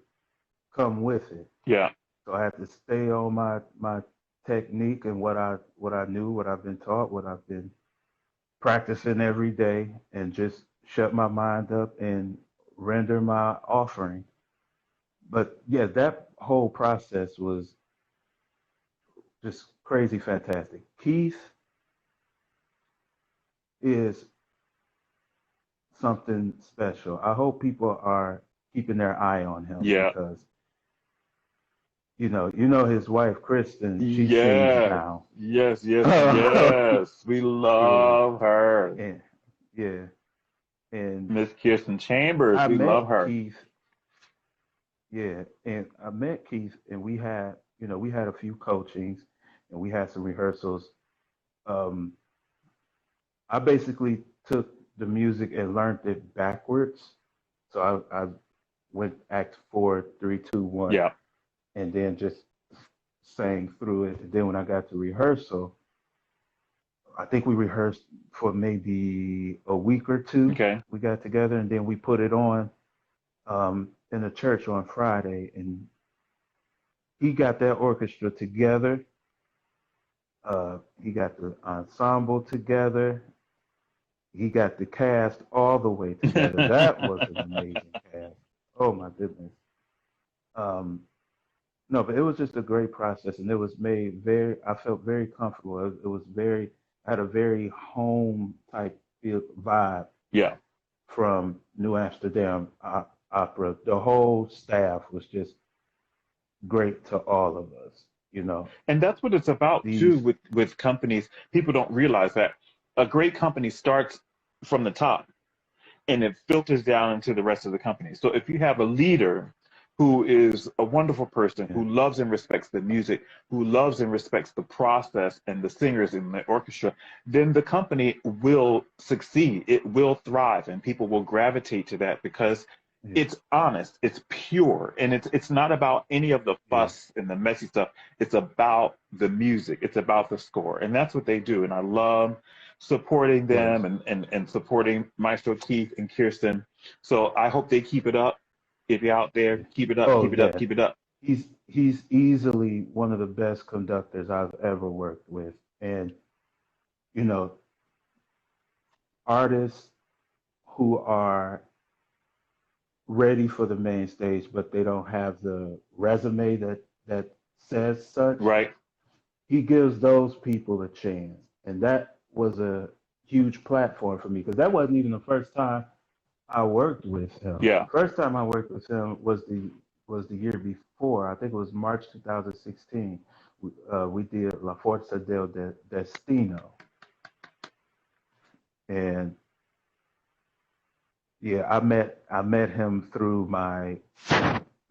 [SPEAKER 1] come with it.
[SPEAKER 2] yeah,
[SPEAKER 1] So I had to stay on my technique and what I knew, what I've been taught, what I've been practicing every day, and just shut my mind up and render my offering. But yeah, that whole process was just crazy fantastic. Keith is something special. I hope people are keeping their eye on him
[SPEAKER 2] yeah,
[SPEAKER 1] because you know his wife Kristen, she sings
[SPEAKER 2] yes,
[SPEAKER 1] now.
[SPEAKER 2] yes, yes,
[SPEAKER 1] Yeah,
[SPEAKER 2] yes. We love her,
[SPEAKER 1] and yeah, and
[SPEAKER 2] Miss Kirsten Chambers.
[SPEAKER 1] I
[SPEAKER 2] We love
[SPEAKER 1] met
[SPEAKER 2] her.
[SPEAKER 1] Keith. Yeah, and I met Keith, and we had a few coachings, and we had some rehearsals. Um, I basically took the music and learned it backwards. So I went act 4, 3, 2, 1,
[SPEAKER 2] Yeah,
[SPEAKER 1] and then just sang through it. And then when I got to rehearsal, I think we rehearsed for maybe a week or two.
[SPEAKER 2] okay.
[SPEAKER 1] We got together, and then we put it on in the church on Friday, and he got that orchestra together. He got the ensemble together. He got the cast all the way together. That was an amazing cast. Oh my goodness. Um, no, but it was just a great process, and it was made very. I felt very comfortable. It was very. I had a very home type feel vibe
[SPEAKER 2] Yeah,
[SPEAKER 1] from New Amsterdam Opera. The whole staff was just great to all of us. You know,
[SPEAKER 2] and that's what it's about too
[SPEAKER 1] these.
[SPEAKER 2] with companies. People don't realize that a great company starts from the top and it filters down into the rest of the company. So if you have a leader who is a wonderful person,
[SPEAKER 1] Yeah,
[SPEAKER 2] who loves and respects the music, who loves and respects the process and the singers in the orchestra, then the company will succeed. It will thrive, and people will gravitate to that because
[SPEAKER 1] yeah,
[SPEAKER 2] it's honest, it's pure, and it's not about any of the
[SPEAKER 1] yeah,
[SPEAKER 2] fuss and the messy stuff. It's about the music. It's about the score, and that's what they do. And I love supporting them
[SPEAKER 1] yes.
[SPEAKER 2] and supporting Maestro Keith and Kirsten. So I hope they keep it up. If you're out there,
[SPEAKER 1] Yeah.
[SPEAKER 2] keep it up,
[SPEAKER 1] Oh
[SPEAKER 2] keep it up,
[SPEAKER 1] yeah.
[SPEAKER 2] keep it up.
[SPEAKER 1] He's easily one of the best conductors I've ever worked with. And you know, artists who are ready for the main stage, but they don't have the resume that says such,
[SPEAKER 2] Right?
[SPEAKER 1] he gives those people a chance. And that was a huge platform for me because that wasn't even the first time I worked with him.
[SPEAKER 2] Yeah.
[SPEAKER 1] First time I worked with him was the year before. I think it was March 2016. We did La Forza del Destino, and yeah, I met him through my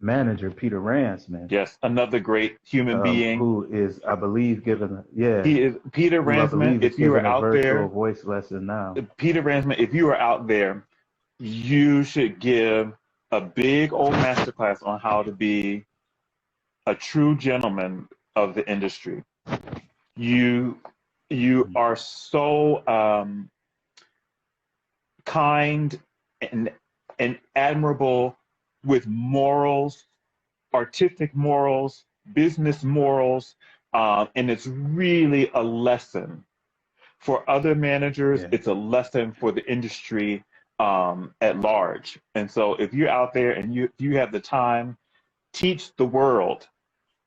[SPEAKER 1] manager Peter Ransman,
[SPEAKER 2] Yes. Another great human being.
[SPEAKER 1] who is I believe giving yeah,
[SPEAKER 2] He is Peter
[SPEAKER 1] who I
[SPEAKER 2] Ransman.
[SPEAKER 1] believe is
[SPEAKER 2] If you are
[SPEAKER 1] giving a
[SPEAKER 2] out
[SPEAKER 1] virtual
[SPEAKER 2] there,
[SPEAKER 1] voice lesson now.
[SPEAKER 2] Peter Ransman, if you are out there, you should give a big old masterclass on how to be a true gentleman of the industry. You you are so kind and admirable with morals, artistic morals, business morals, and it's really a lesson for other managers.
[SPEAKER 1] Yeah,
[SPEAKER 2] It's a lesson for the industry at large. And so, if you're out there and you have the time, teach the world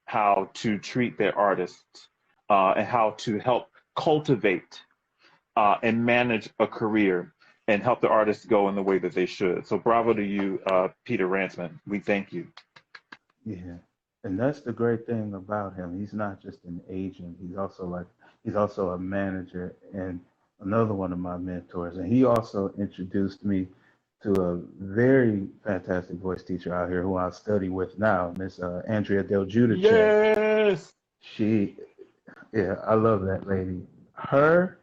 [SPEAKER 2] how to treat their artists and how to help cultivate and manage a career and help the artists go in the way that they should. So bravo to you, Peter Ransman. We thank you.
[SPEAKER 1] yeah. And that's the great thing about him. He's not just an agent. He's also a manager and another one of my mentors. And he also introduced me to a very fantastic voice teacher out here who I study with now, Miss Andrea Del Giudice.
[SPEAKER 2] Yes.
[SPEAKER 1] She, yeah, I love that lady. Her,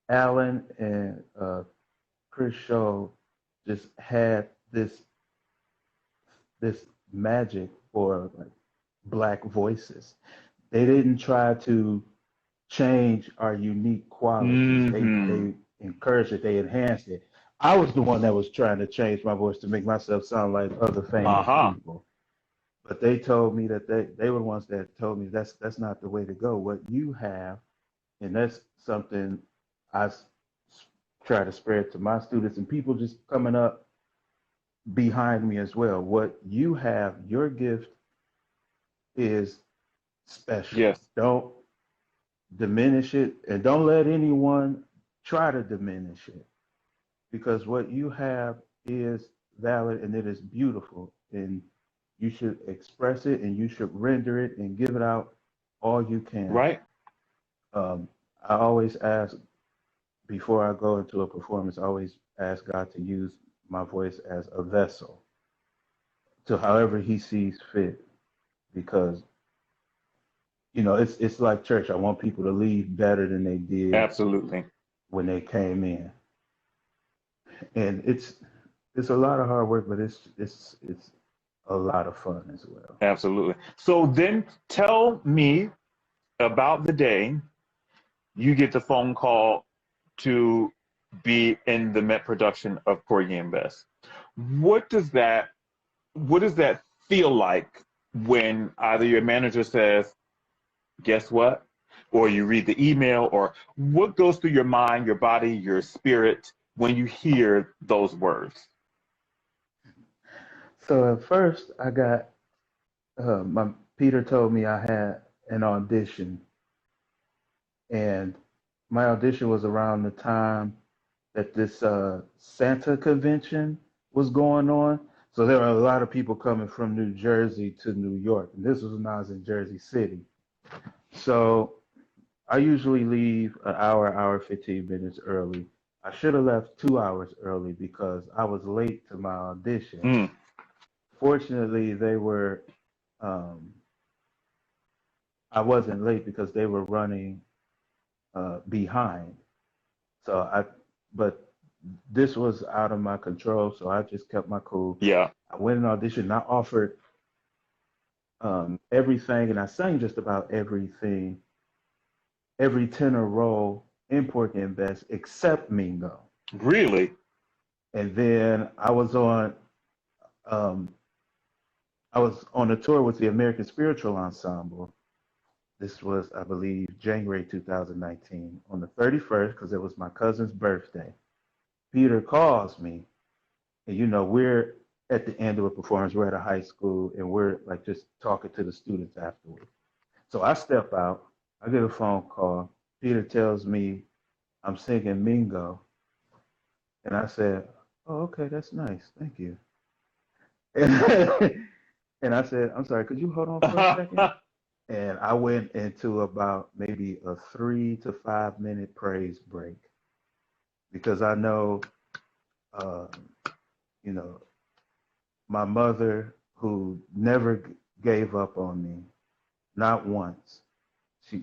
[SPEAKER 1] Alan, and Chris Shaw just had this magic for like black voices. They didn't try to change our unique qualities.
[SPEAKER 2] Mm-hmm.
[SPEAKER 1] They encouraged it. They enhanced it. I was the one that was trying to change my voice to make myself sound like other famous
[SPEAKER 2] Uh-huh.
[SPEAKER 1] people. But they told me that they were the ones that told me that's not the way to go. What you have, and that's something I try to spread to my students and people just coming up behind me as well. What you have, your gift is special.
[SPEAKER 2] Yes.
[SPEAKER 1] Don't diminish it and don't let anyone try to diminish it because what you have is valid and it is beautiful and you should express it and you should render it and give it out all you can.
[SPEAKER 2] Right?
[SPEAKER 1] Um, I always ask before I go into a performance, I always ask God to use my voice as a vessel to however He sees fit because it's like church. I want people to leave better than they did
[SPEAKER 2] Absolutely.
[SPEAKER 1] when they came in, and it's a lot of hard work, but it's a lot of fun as well.
[SPEAKER 2] Absolutely. So then tell me about the day you get the phone call to be in the Met production of Porgy and Bess. What does that what does that feel like when either your manager says, guess what? Or you read the email, or what goes through your mind, your body, your spirit when you hear those words?
[SPEAKER 1] So at first, I got my Peter told me I had an audition, and my audition was around the time that this Santa convention was going on. So there were a lot of people coming from New Jersey to New York, and this was when I was in Jersey City. So I usually leave an hour, 15 minutes early. I should have left 2 hours early because I was late to my audition.
[SPEAKER 2] Mm,
[SPEAKER 1] Fortunately, um, I wasn't late because they were running behind. So but this was out of my control, so I just kept my cool.
[SPEAKER 2] yeah.
[SPEAKER 1] I went and auditioned, and I offered everything, and I sang just about everything, every tenor role in Porgy and Bess except Mingo.
[SPEAKER 2] Really?
[SPEAKER 1] And then um, I was on a tour with the American Spiritual Ensemble. This was, I believe, January 2019 on the 31st because it was my cousin's birthday. Peter calls me, and we're at the end of a performance. We're at a high school, and we're like just talking to the students afterwards. So I step out. I get a phone call. Peter tells me I'm singing Mingo, and I said, Oh, okay, that's nice. Thank you. And, and I said, I'm sorry, could you hold on for a second? And I went into about maybe a 3 to 5 minute praise break because I know, uh, you know, my mother who never gave up on me, not once. She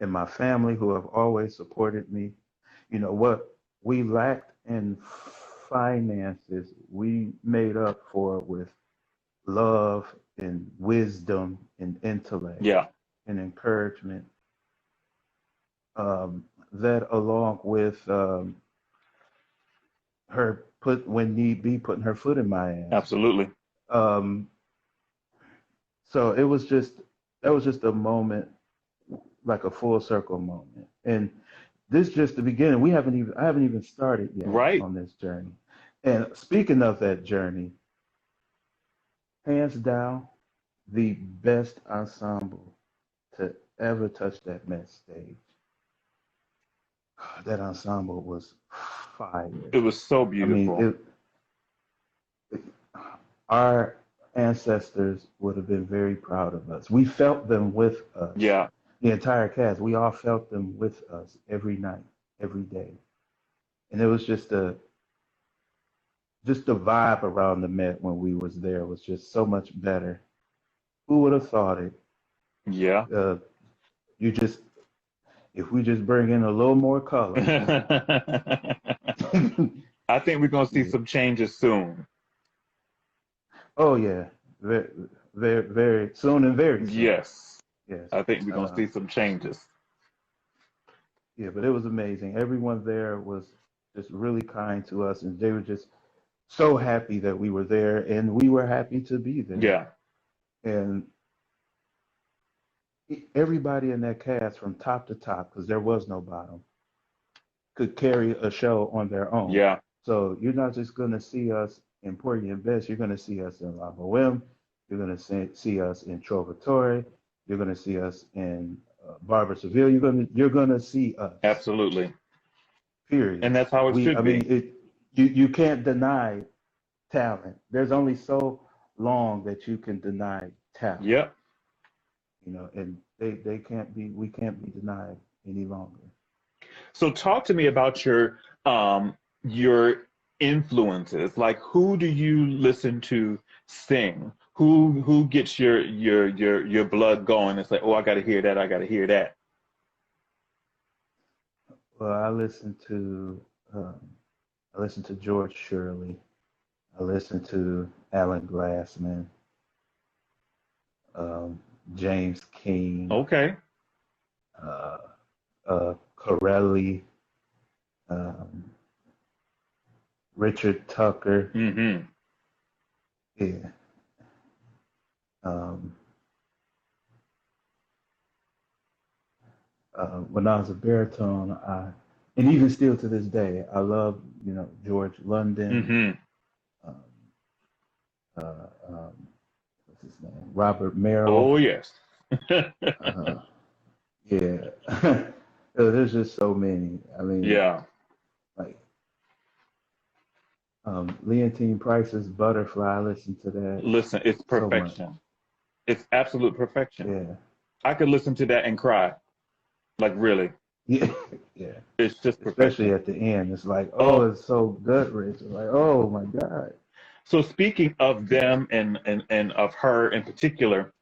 [SPEAKER 1] and my family who have always supported me. You know what we lacked in finances, we made up for with love and wisdom and intellect
[SPEAKER 2] Yeah,
[SPEAKER 1] and encouragement. That along with her put when need be putting her foot in my ass.
[SPEAKER 2] absolutely.
[SPEAKER 1] Um, so it was just that was just a moment, like a full circle moment. And this is just the beginning. We haven't even I haven't even started yet
[SPEAKER 2] Right.
[SPEAKER 1] on this journey. And speaking of that journey, hands down, the best ensemble to ever touch that Met stage. That ensemble was fire.
[SPEAKER 2] It was so
[SPEAKER 1] I mean,
[SPEAKER 2] beautiful.
[SPEAKER 1] our ancestors would have been very proud of us. We felt them with us.
[SPEAKER 2] Yeah.
[SPEAKER 1] The entire cast, we all felt them with us every night, every day. And it was just the vibe around the Met when we was there was just so much better. Who would have thought it?
[SPEAKER 2] Yeah.
[SPEAKER 1] Uh, you just if we just bring in a little more color.
[SPEAKER 2] I think we're going to see
[SPEAKER 1] Yeah.
[SPEAKER 2] some changes soon.
[SPEAKER 1] Oh yeah, very, very, very soon and very soon.
[SPEAKER 2] Yes.
[SPEAKER 1] Yes.
[SPEAKER 2] I think we're going to
[SPEAKER 1] Uh,
[SPEAKER 2] see some changes.
[SPEAKER 1] yeah, but it was amazing. Everyone there was just really kind to us, and they were just so happy that we were there, and we were happy to be there.
[SPEAKER 2] Yeah.
[SPEAKER 1] And everybody in that cast, from top to top, because there was no bottom, could carry a show on their own.
[SPEAKER 2] Yeah.
[SPEAKER 1] So you're not just going to see us in Porgy and Bess. You're going to see us in La Boheme. You're going to see us in Trovatore. You're going to see us in Barbara Seville. You're going to see us.
[SPEAKER 2] Absolutely.
[SPEAKER 1] Period.
[SPEAKER 2] And that's how it
[SPEAKER 1] I
[SPEAKER 2] should
[SPEAKER 1] mean,
[SPEAKER 2] be.
[SPEAKER 1] you can't deny talent. There's only so long that you can deny talent,
[SPEAKER 2] Yep.
[SPEAKER 1] and they can't be we can't be denied any longer.
[SPEAKER 2] So talk to me about your influences. Like who do you listen to sing? Who gets your blood going? It's like, oh, I gotta hear that, I gotta hear that.
[SPEAKER 1] Well, um, I listen to George Shirley. I listen to Alan Glassman, um, James King,
[SPEAKER 2] Okay.
[SPEAKER 1] uh, Corelli, um, Richard Tucker.
[SPEAKER 2] Mm-hmm.
[SPEAKER 1] Yeah. Um, when I was a baritone, and even still to this day, I love George London,
[SPEAKER 2] Mm-hmm.
[SPEAKER 1] um, what's his name, Robert Merrill.
[SPEAKER 2] Oh yes.
[SPEAKER 1] Uh, yeah, there's just so many. I mean,
[SPEAKER 2] Yeah.
[SPEAKER 1] like Leontine Price's Butterfly. I listen to that
[SPEAKER 2] Listen, it's
[SPEAKER 1] so much.
[SPEAKER 2] perfection. It's absolute perfection.
[SPEAKER 1] Yeah,
[SPEAKER 2] I could listen to that and cry. Like really.
[SPEAKER 1] yeah, yeah.
[SPEAKER 2] It's just
[SPEAKER 1] Especially
[SPEAKER 2] perfection.
[SPEAKER 1] at the end, it's like, oh,
[SPEAKER 2] Oh,
[SPEAKER 1] it's so gut wrench. It's like, oh my god.
[SPEAKER 2] so speaking of them and of her in particular,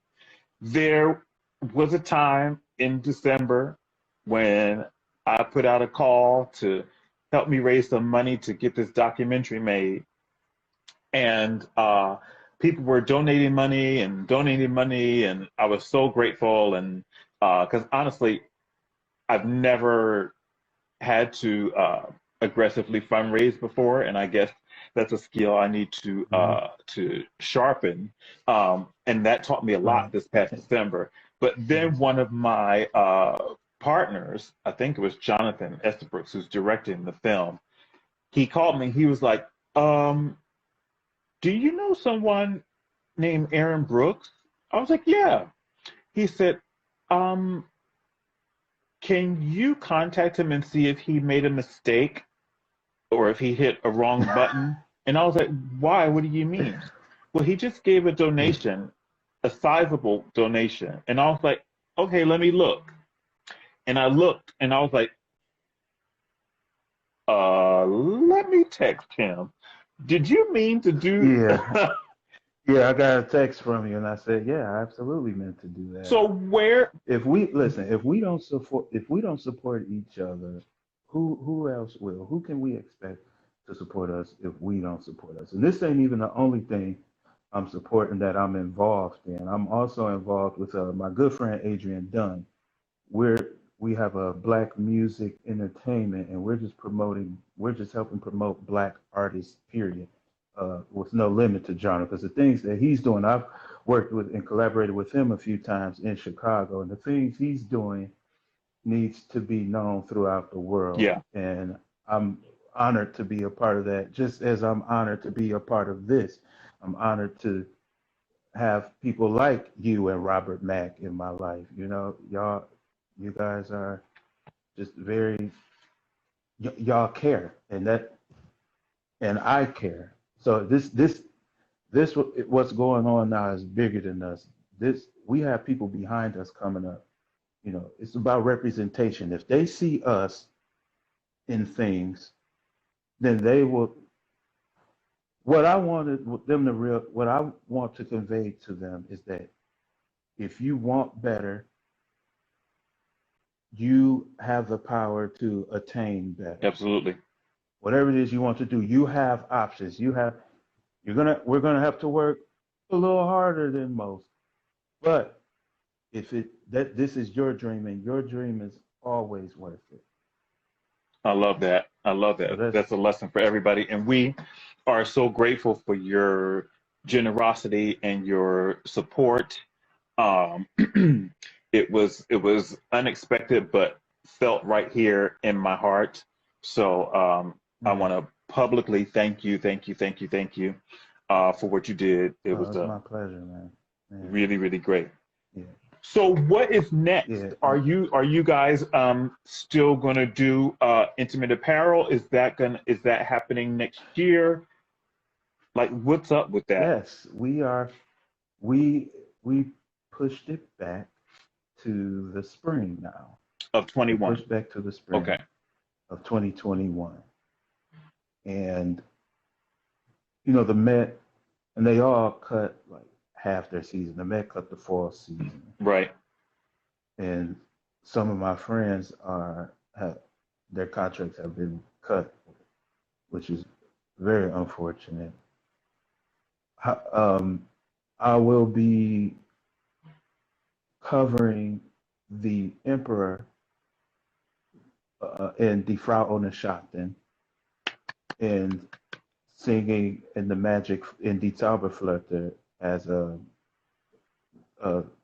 [SPEAKER 2] there was a time in December when I put out a call to help me raise some money to get this documentary made. And people were donating money, and I was so grateful. And because honestly, I've never had to aggressively fundraise before, and I guess that's a skill I need
[SPEAKER 1] Hmm.
[SPEAKER 2] to sharpen. And that taught me a lot
[SPEAKER 1] Right.
[SPEAKER 2] this past December. But then
[SPEAKER 1] Yes.
[SPEAKER 2] one of my partners, I think it was Jonathan Estabrooks, who's directing the film, he called me. He was like, um, "Do you know someone named Aaron Brooks?" I was like, "Yeah." He said, um, "Can you contact him and see if he made a mistake or if he hit a wrong button. And I was like, why? What do you mean? Well, he just gave a donation, a sizable donation. And I was like, okay, let me look. And I looked and I was like, let me text him. Did you mean to do?
[SPEAKER 1] Yeah. Yeah, I got a text from you, and I said, "Yeah, I absolutely meant to do that."
[SPEAKER 2] So where?
[SPEAKER 1] If we listen, if we don't support each other, who else will? Who can we expect to support us if we don't support us? And this ain't even the only thing I'm supporting that I'm involved in. I'm also involved with my good friend Adrian Dunn. We have a black music entertainment, and we're just helping promote black artists, period, with no limit to genre. Because the things that he's doing, I've worked with and collaborated with him a few times in Chicago, and the things he's doing needs to be known throughout the world.
[SPEAKER 2] Yeah,
[SPEAKER 1] And I'm honored to be a part of that, just as I'm honored to be a part of this. I'm honored to have people like you and Robert Mack in my life. You guys are just very, y'all care, and I care. So what's going on now is bigger than us. We have people behind us coming up. It's about representation. If they see us in things, then they will. What I want to convey to them is that if you want better, you have the power to attain better.
[SPEAKER 2] absolutely.
[SPEAKER 1] Whatever it is you want to do, you have options. We're gonna have to work a little harder than most. But if it that this is your dream and your dream is always worth it.
[SPEAKER 2] I love that. I love
[SPEAKER 1] So
[SPEAKER 2] that. That's a lesson for everybody. And we are so grateful for your generosity and your support. Um, it was unexpected, but felt right here in my heart. So I
[SPEAKER 1] yeah.
[SPEAKER 2] want to publicly thank you for what you did. It
[SPEAKER 1] Oh,
[SPEAKER 2] was
[SPEAKER 1] it's my pleasure, man. Yeah.
[SPEAKER 2] really, really great.
[SPEAKER 1] Yeah.
[SPEAKER 2] So what is next?
[SPEAKER 1] Yeah.
[SPEAKER 2] Are you guys still gonna do intimate apparel? Is that happening next year? Like what's up with that?
[SPEAKER 1] Yes, we are. We pushed it back to the spring now.
[SPEAKER 2] Of
[SPEAKER 1] We
[SPEAKER 2] 21.
[SPEAKER 1] pushed back to the spring
[SPEAKER 2] Okay.
[SPEAKER 1] of 2021, and the Met, and they all cut like half their season. The Met cut the fall season,
[SPEAKER 2] Right.
[SPEAKER 1] and some of my friends have their contracts have been cut, which is very unfortunate. Um, I will be covering the Emperor in Die Frau ohne Schatten and singing in the Magic in Die Zauberflöte as a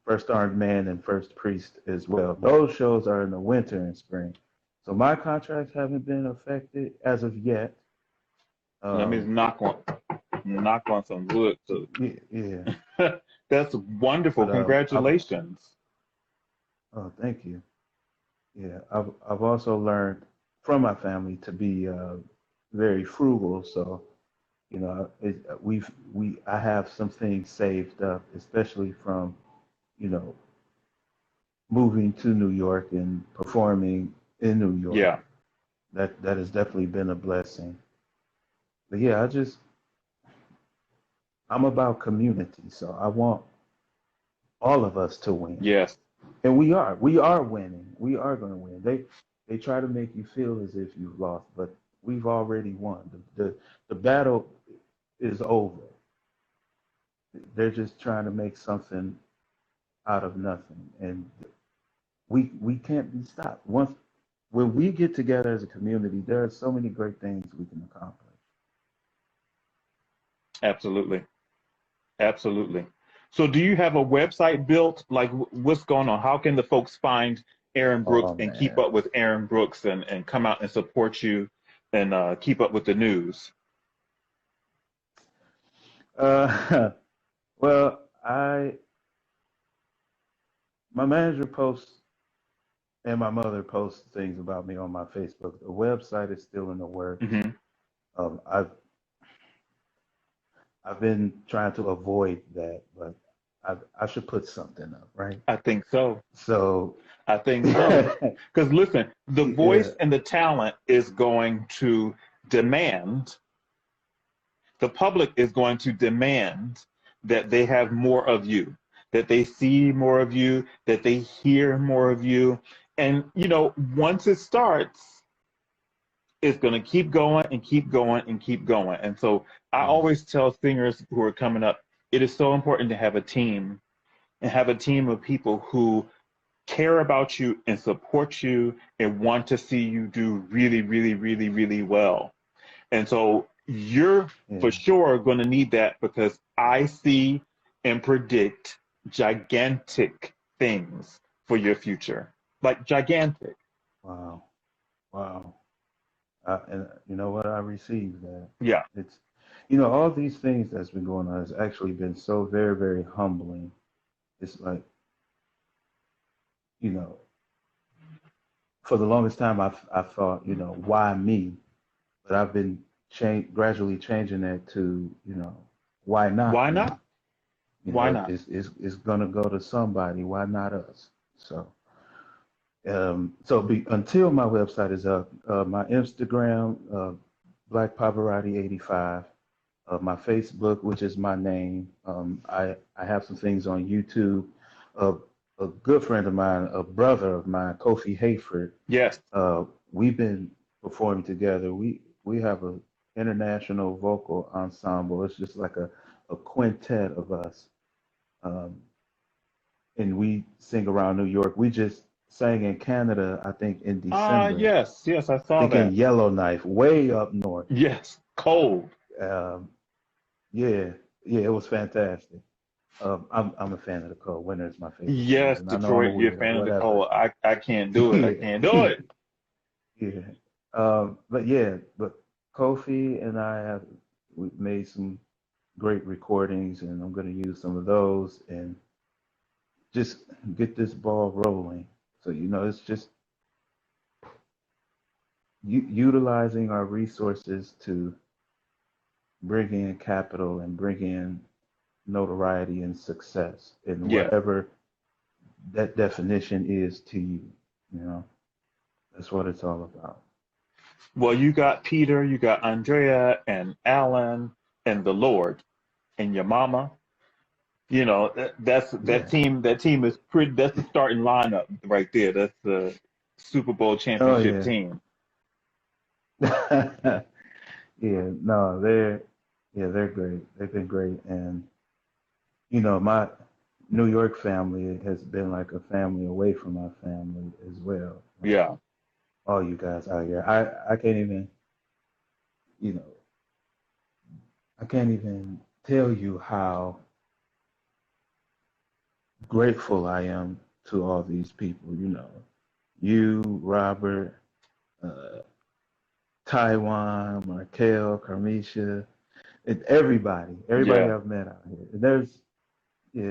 [SPEAKER 1] first armed man and first priest as well. Those shows are in the winter and spring. So my contracts haven't been affected as of yet.
[SPEAKER 2] Let me
[SPEAKER 1] Um,
[SPEAKER 2] knock on some wood. So
[SPEAKER 1] yeah,
[SPEAKER 2] that's wonderful.
[SPEAKER 1] but
[SPEAKER 2] Congratulations.
[SPEAKER 1] oh, thank you. Yeah, I've also learned from my family to be very frugal. So I have some things saved up, especially from you know moving to New York and performing in New York.
[SPEAKER 2] Yeah.
[SPEAKER 1] That has definitely been a blessing. But yeah, I'm about community, so I want all of us to win,
[SPEAKER 2] Yes.
[SPEAKER 1] and we are winning. We are going to win. They try to make you feel as if you've lost, but we've already won. The battle is over. They're just trying to make something out of nothing, and we can't be stopped. Once when we get together as a community, there are so many great things we can accomplish.
[SPEAKER 2] Absolutely. Absolutely. So, do you have a website built? Like, what's going on? How can the folks find Aaron Brooks
[SPEAKER 1] Oh
[SPEAKER 2] and keep
[SPEAKER 1] man.
[SPEAKER 2] up with Aaron Brooks and come out and support you and keep up with the news?
[SPEAKER 1] Well, my manager posts and my mother posts things about me on my Facebook. The website is still in the works.
[SPEAKER 2] Hmm.
[SPEAKER 1] I've been trying to avoid that, but I should put something up, right?
[SPEAKER 2] I think so.
[SPEAKER 1] So,
[SPEAKER 2] I think so.
[SPEAKER 1] yeah,
[SPEAKER 2] Because listen, the voice and the talent is going to demand, the public is going to demand that they have more of you, that they see more of you, that they hear more of you. And, once it starts, it's going to keep going and keep going and keep going. And so I
[SPEAKER 1] yeah,
[SPEAKER 2] always tell singers who are coming up, it is so important to have a team and have a team of people who care about you and support you and want to see you do really, really, really, really well. And so you're for
[SPEAKER 1] yeah.
[SPEAKER 2] sure going to need that because I see and predict gigantic things for your future. Like gigantic.
[SPEAKER 1] Wow, wow. And you know what? I received that.
[SPEAKER 2] Yeah.
[SPEAKER 1] It's, all these things that's been going on has actually been so very, very humbling. It's like, you know, for the longest time, I thought, why me? But I've been gradually changing that to, why not
[SPEAKER 2] Why
[SPEAKER 1] me?
[SPEAKER 2] not? Why not?
[SPEAKER 1] It's gonna go to somebody. Why not us? So until my website is up, my Instagram, Black Pavarotti 85, my Facebook, which is my name. I have some things on YouTube. Uh, a good friend of mine, a brother of mine, Kofi Hayford.
[SPEAKER 2] Yes.
[SPEAKER 1] We've been performing together. We have a international vocal ensemble. It's just like a quintet of us, um, and we sing around New York. We just sang in Canada, I think, in December.
[SPEAKER 2] Yes, yes, I
[SPEAKER 1] I
[SPEAKER 2] saw
[SPEAKER 1] think in
[SPEAKER 2] that.
[SPEAKER 1] Yellowknife, way up north.
[SPEAKER 2] Yes, cold.
[SPEAKER 1] Um, yeah, yeah, it was fantastic. I'm a fan of the cold. Winter is my favorite
[SPEAKER 2] Yes,
[SPEAKER 1] season. I know I'm a
[SPEAKER 2] Detroit, you're a
[SPEAKER 1] weirdo,
[SPEAKER 2] fan of the
[SPEAKER 1] whatever.
[SPEAKER 2] cold. I can't do it. I
[SPEAKER 1] Yeah,
[SPEAKER 2] can't do it.
[SPEAKER 1] yeah. But Kofi and I we made some great recordings, and I'm going to use some of those and just get this ball rolling. So it's just utilizing our resources to bring in capital and bring in notoriety and success in
[SPEAKER 2] Yeah.
[SPEAKER 1] whatever that definition is to you. You know, that's what it's all about.
[SPEAKER 2] Well, you got Peter, you got Andrea and Alan and the Lord and your mama. That's that
[SPEAKER 1] Yeah.
[SPEAKER 2] team. That team is pretty. That's the starting lineup right there. That's the Super Bowl
[SPEAKER 1] Oh
[SPEAKER 2] championship
[SPEAKER 1] yeah.
[SPEAKER 2] team.
[SPEAKER 1] Yeah. No, they're great. They've been great, and my New York family has been like a family away from my family as well.
[SPEAKER 2] Yeah.
[SPEAKER 1] All you guys out here, I can't even, you know, I can't even tell you how grateful I am to all these people. You, Robert, uh, Taiwan, Markel, Carmisha, and everybody
[SPEAKER 2] Yeah.
[SPEAKER 1] I've met out here. Yeah,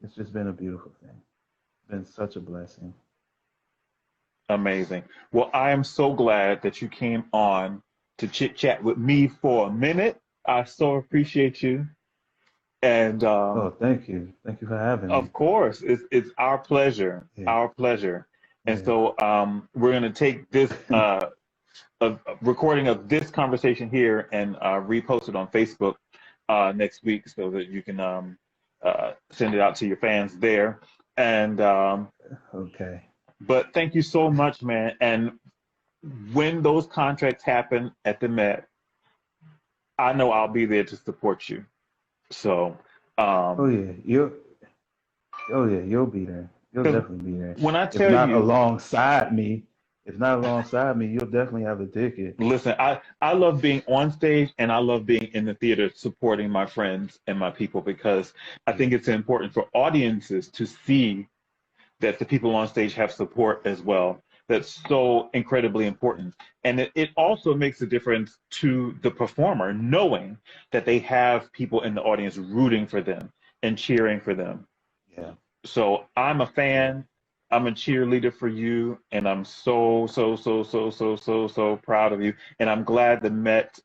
[SPEAKER 1] it's just been a beautiful thing. It's been such a blessing.
[SPEAKER 2] Amazing. Well, I am so glad that you came on to chit chat with me for a minute. I so appreciate you. And
[SPEAKER 1] Oh, thank you for having me.
[SPEAKER 2] of course, it's our pleasure,
[SPEAKER 1] Yeah,
[SPEAKER 2] our pleasure. And
[SPEAKER 1] yeah.
[SPEAKER 2] so we're going to take this a recording of this conversation here and repost it on Facebook next week so that you can send it out to your fans there. And
[SPEAKER 1] Okay.
[SPEAKER 2] but thank you so much, man. And when those contracts happen at the Met, I know I'll be there to support you. So,
[SPEAKER 1] Oh
[SPEAKER 2] um,
[SPEAKER 1] yeah, you'll be there. You'll
[SPEAKER 2] 'cause
[SPEAKER 1] definitely be there.
[SPEAKER 2] when I
[SPEAKER 1] If
[SPEAKER 2] tell
[SPEAKER 1] not
[SPEAKER 2] you,
[SPEAKER 1] alongside me, you'll definitely have a ticket.
[SPEAKER 2] listen, I love being on stage and I love being in the theater supporting my friends and my people because I
[SPEAKER 1] Yeah,
[SPEAKER 2] think it's important for audiences to see that the people on stage have support as well. That's so incredibly
[SPEAKER 1] yeah,
[SPEAKER 2] important. And it also makes a difference to the performer knowing that they have people in the audience rooting for them and cheering for them.
[SPEAKER 1] yeah,
[SPEAKER 2] So I'm a
[SPEAKER 1] yeah.
[SPEAKER 2] fan. I'm a cheerleader for you, and I'm so, so, so, so, so, so, so proud of you. And I'm glad the Met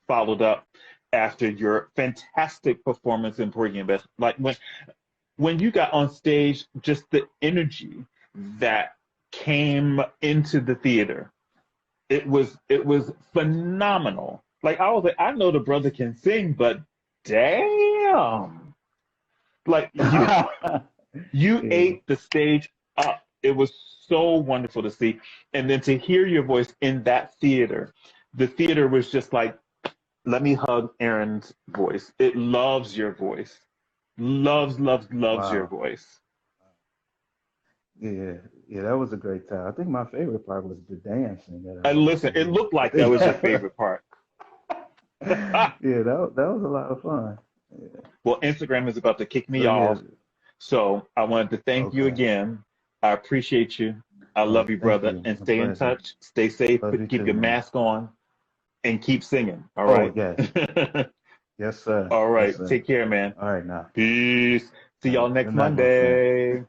[SPEAKER 2] followed up after your fantastic performance in Porgy and Bess. Like when you got on stage, just the energy that came into the theater, it was phenomenal. Like I was like, I know the brother can sing, but damn, like you
[SPEAKER 1] Yeah.
[SPEAKER 2] ate the stage up. It was so wonderful to see. And then to hear your voice in that theater, the theater was just like, let me hug Erin's voice. It loves your voice. Loves, loves, loves your
[SPEAKER 1] Wow.
[SPEAKER 2] voice.
[SPEAKER 1] Yeah. Yeah, that was a great time. I think my favorite part was the dancing that I
[SPEAKER 2] And
[SPEAKER 1] got to
[SPEAKER 2] listen, it
[SPEAKER 1] do.
[SPEAKER 2] looked
[SPEAKER 1] I
[SPEAKER 2] like that
[SPEAKER 1] think
[SPEAKER 2] was your favorite part.
[SPEAKER 1] yeah, that was a lot of fun. Yeah.
[SPEAKER 2] Well, Instagram is about to kick me
[SPEAKER 1] So yeah,
[SPEAKER 2] off. So I wanted to thank you
[SPEAKER 1] okay.
[SPEAKER 2] again. I appreciate you. I love
[SPEAKER 1] Oh,
[SPEAKER 2] you,
[SPEAKER 1] thank
[SPEAKER 2] brother.
[SPEAKER 1] you.
[SPEAKER 2] And
[SPEAKER 1] A
[SPEAKER 2] stay in
[SPEAKER 1] pleasure.
[SPEAKER 2] touch. Stay safe.
[SPEAKER 1] Love you
[SPEAKER 2] Keep
[SPEAKER 1] too,
[SPEAKER 2] your
[SPEAKER 1] man.
[SPEAKER 2] mask on and keep singing. All
[SPEAKER 1] Oh,
[SPEAKER 2] right.
[SPEAKER 1] yes. Yes, sir.
[SPEAKER 2] All
[SPEAKER 1] Yes,
[SPEAKER 2] right.
[SPEAKER 1] sir.
[SPEAKER 2] Take care, man.
[SPEAKER 1] All right now.
[SPEAKER 2] Peace. See
[SPEAKER 1] All
[SPEAKER 2] y'all
[SPEAKER 1] right. Good
[SPEAKER 2] next
[SPEAKER 1] night, my friend.
[SPEAKER 2] Monday.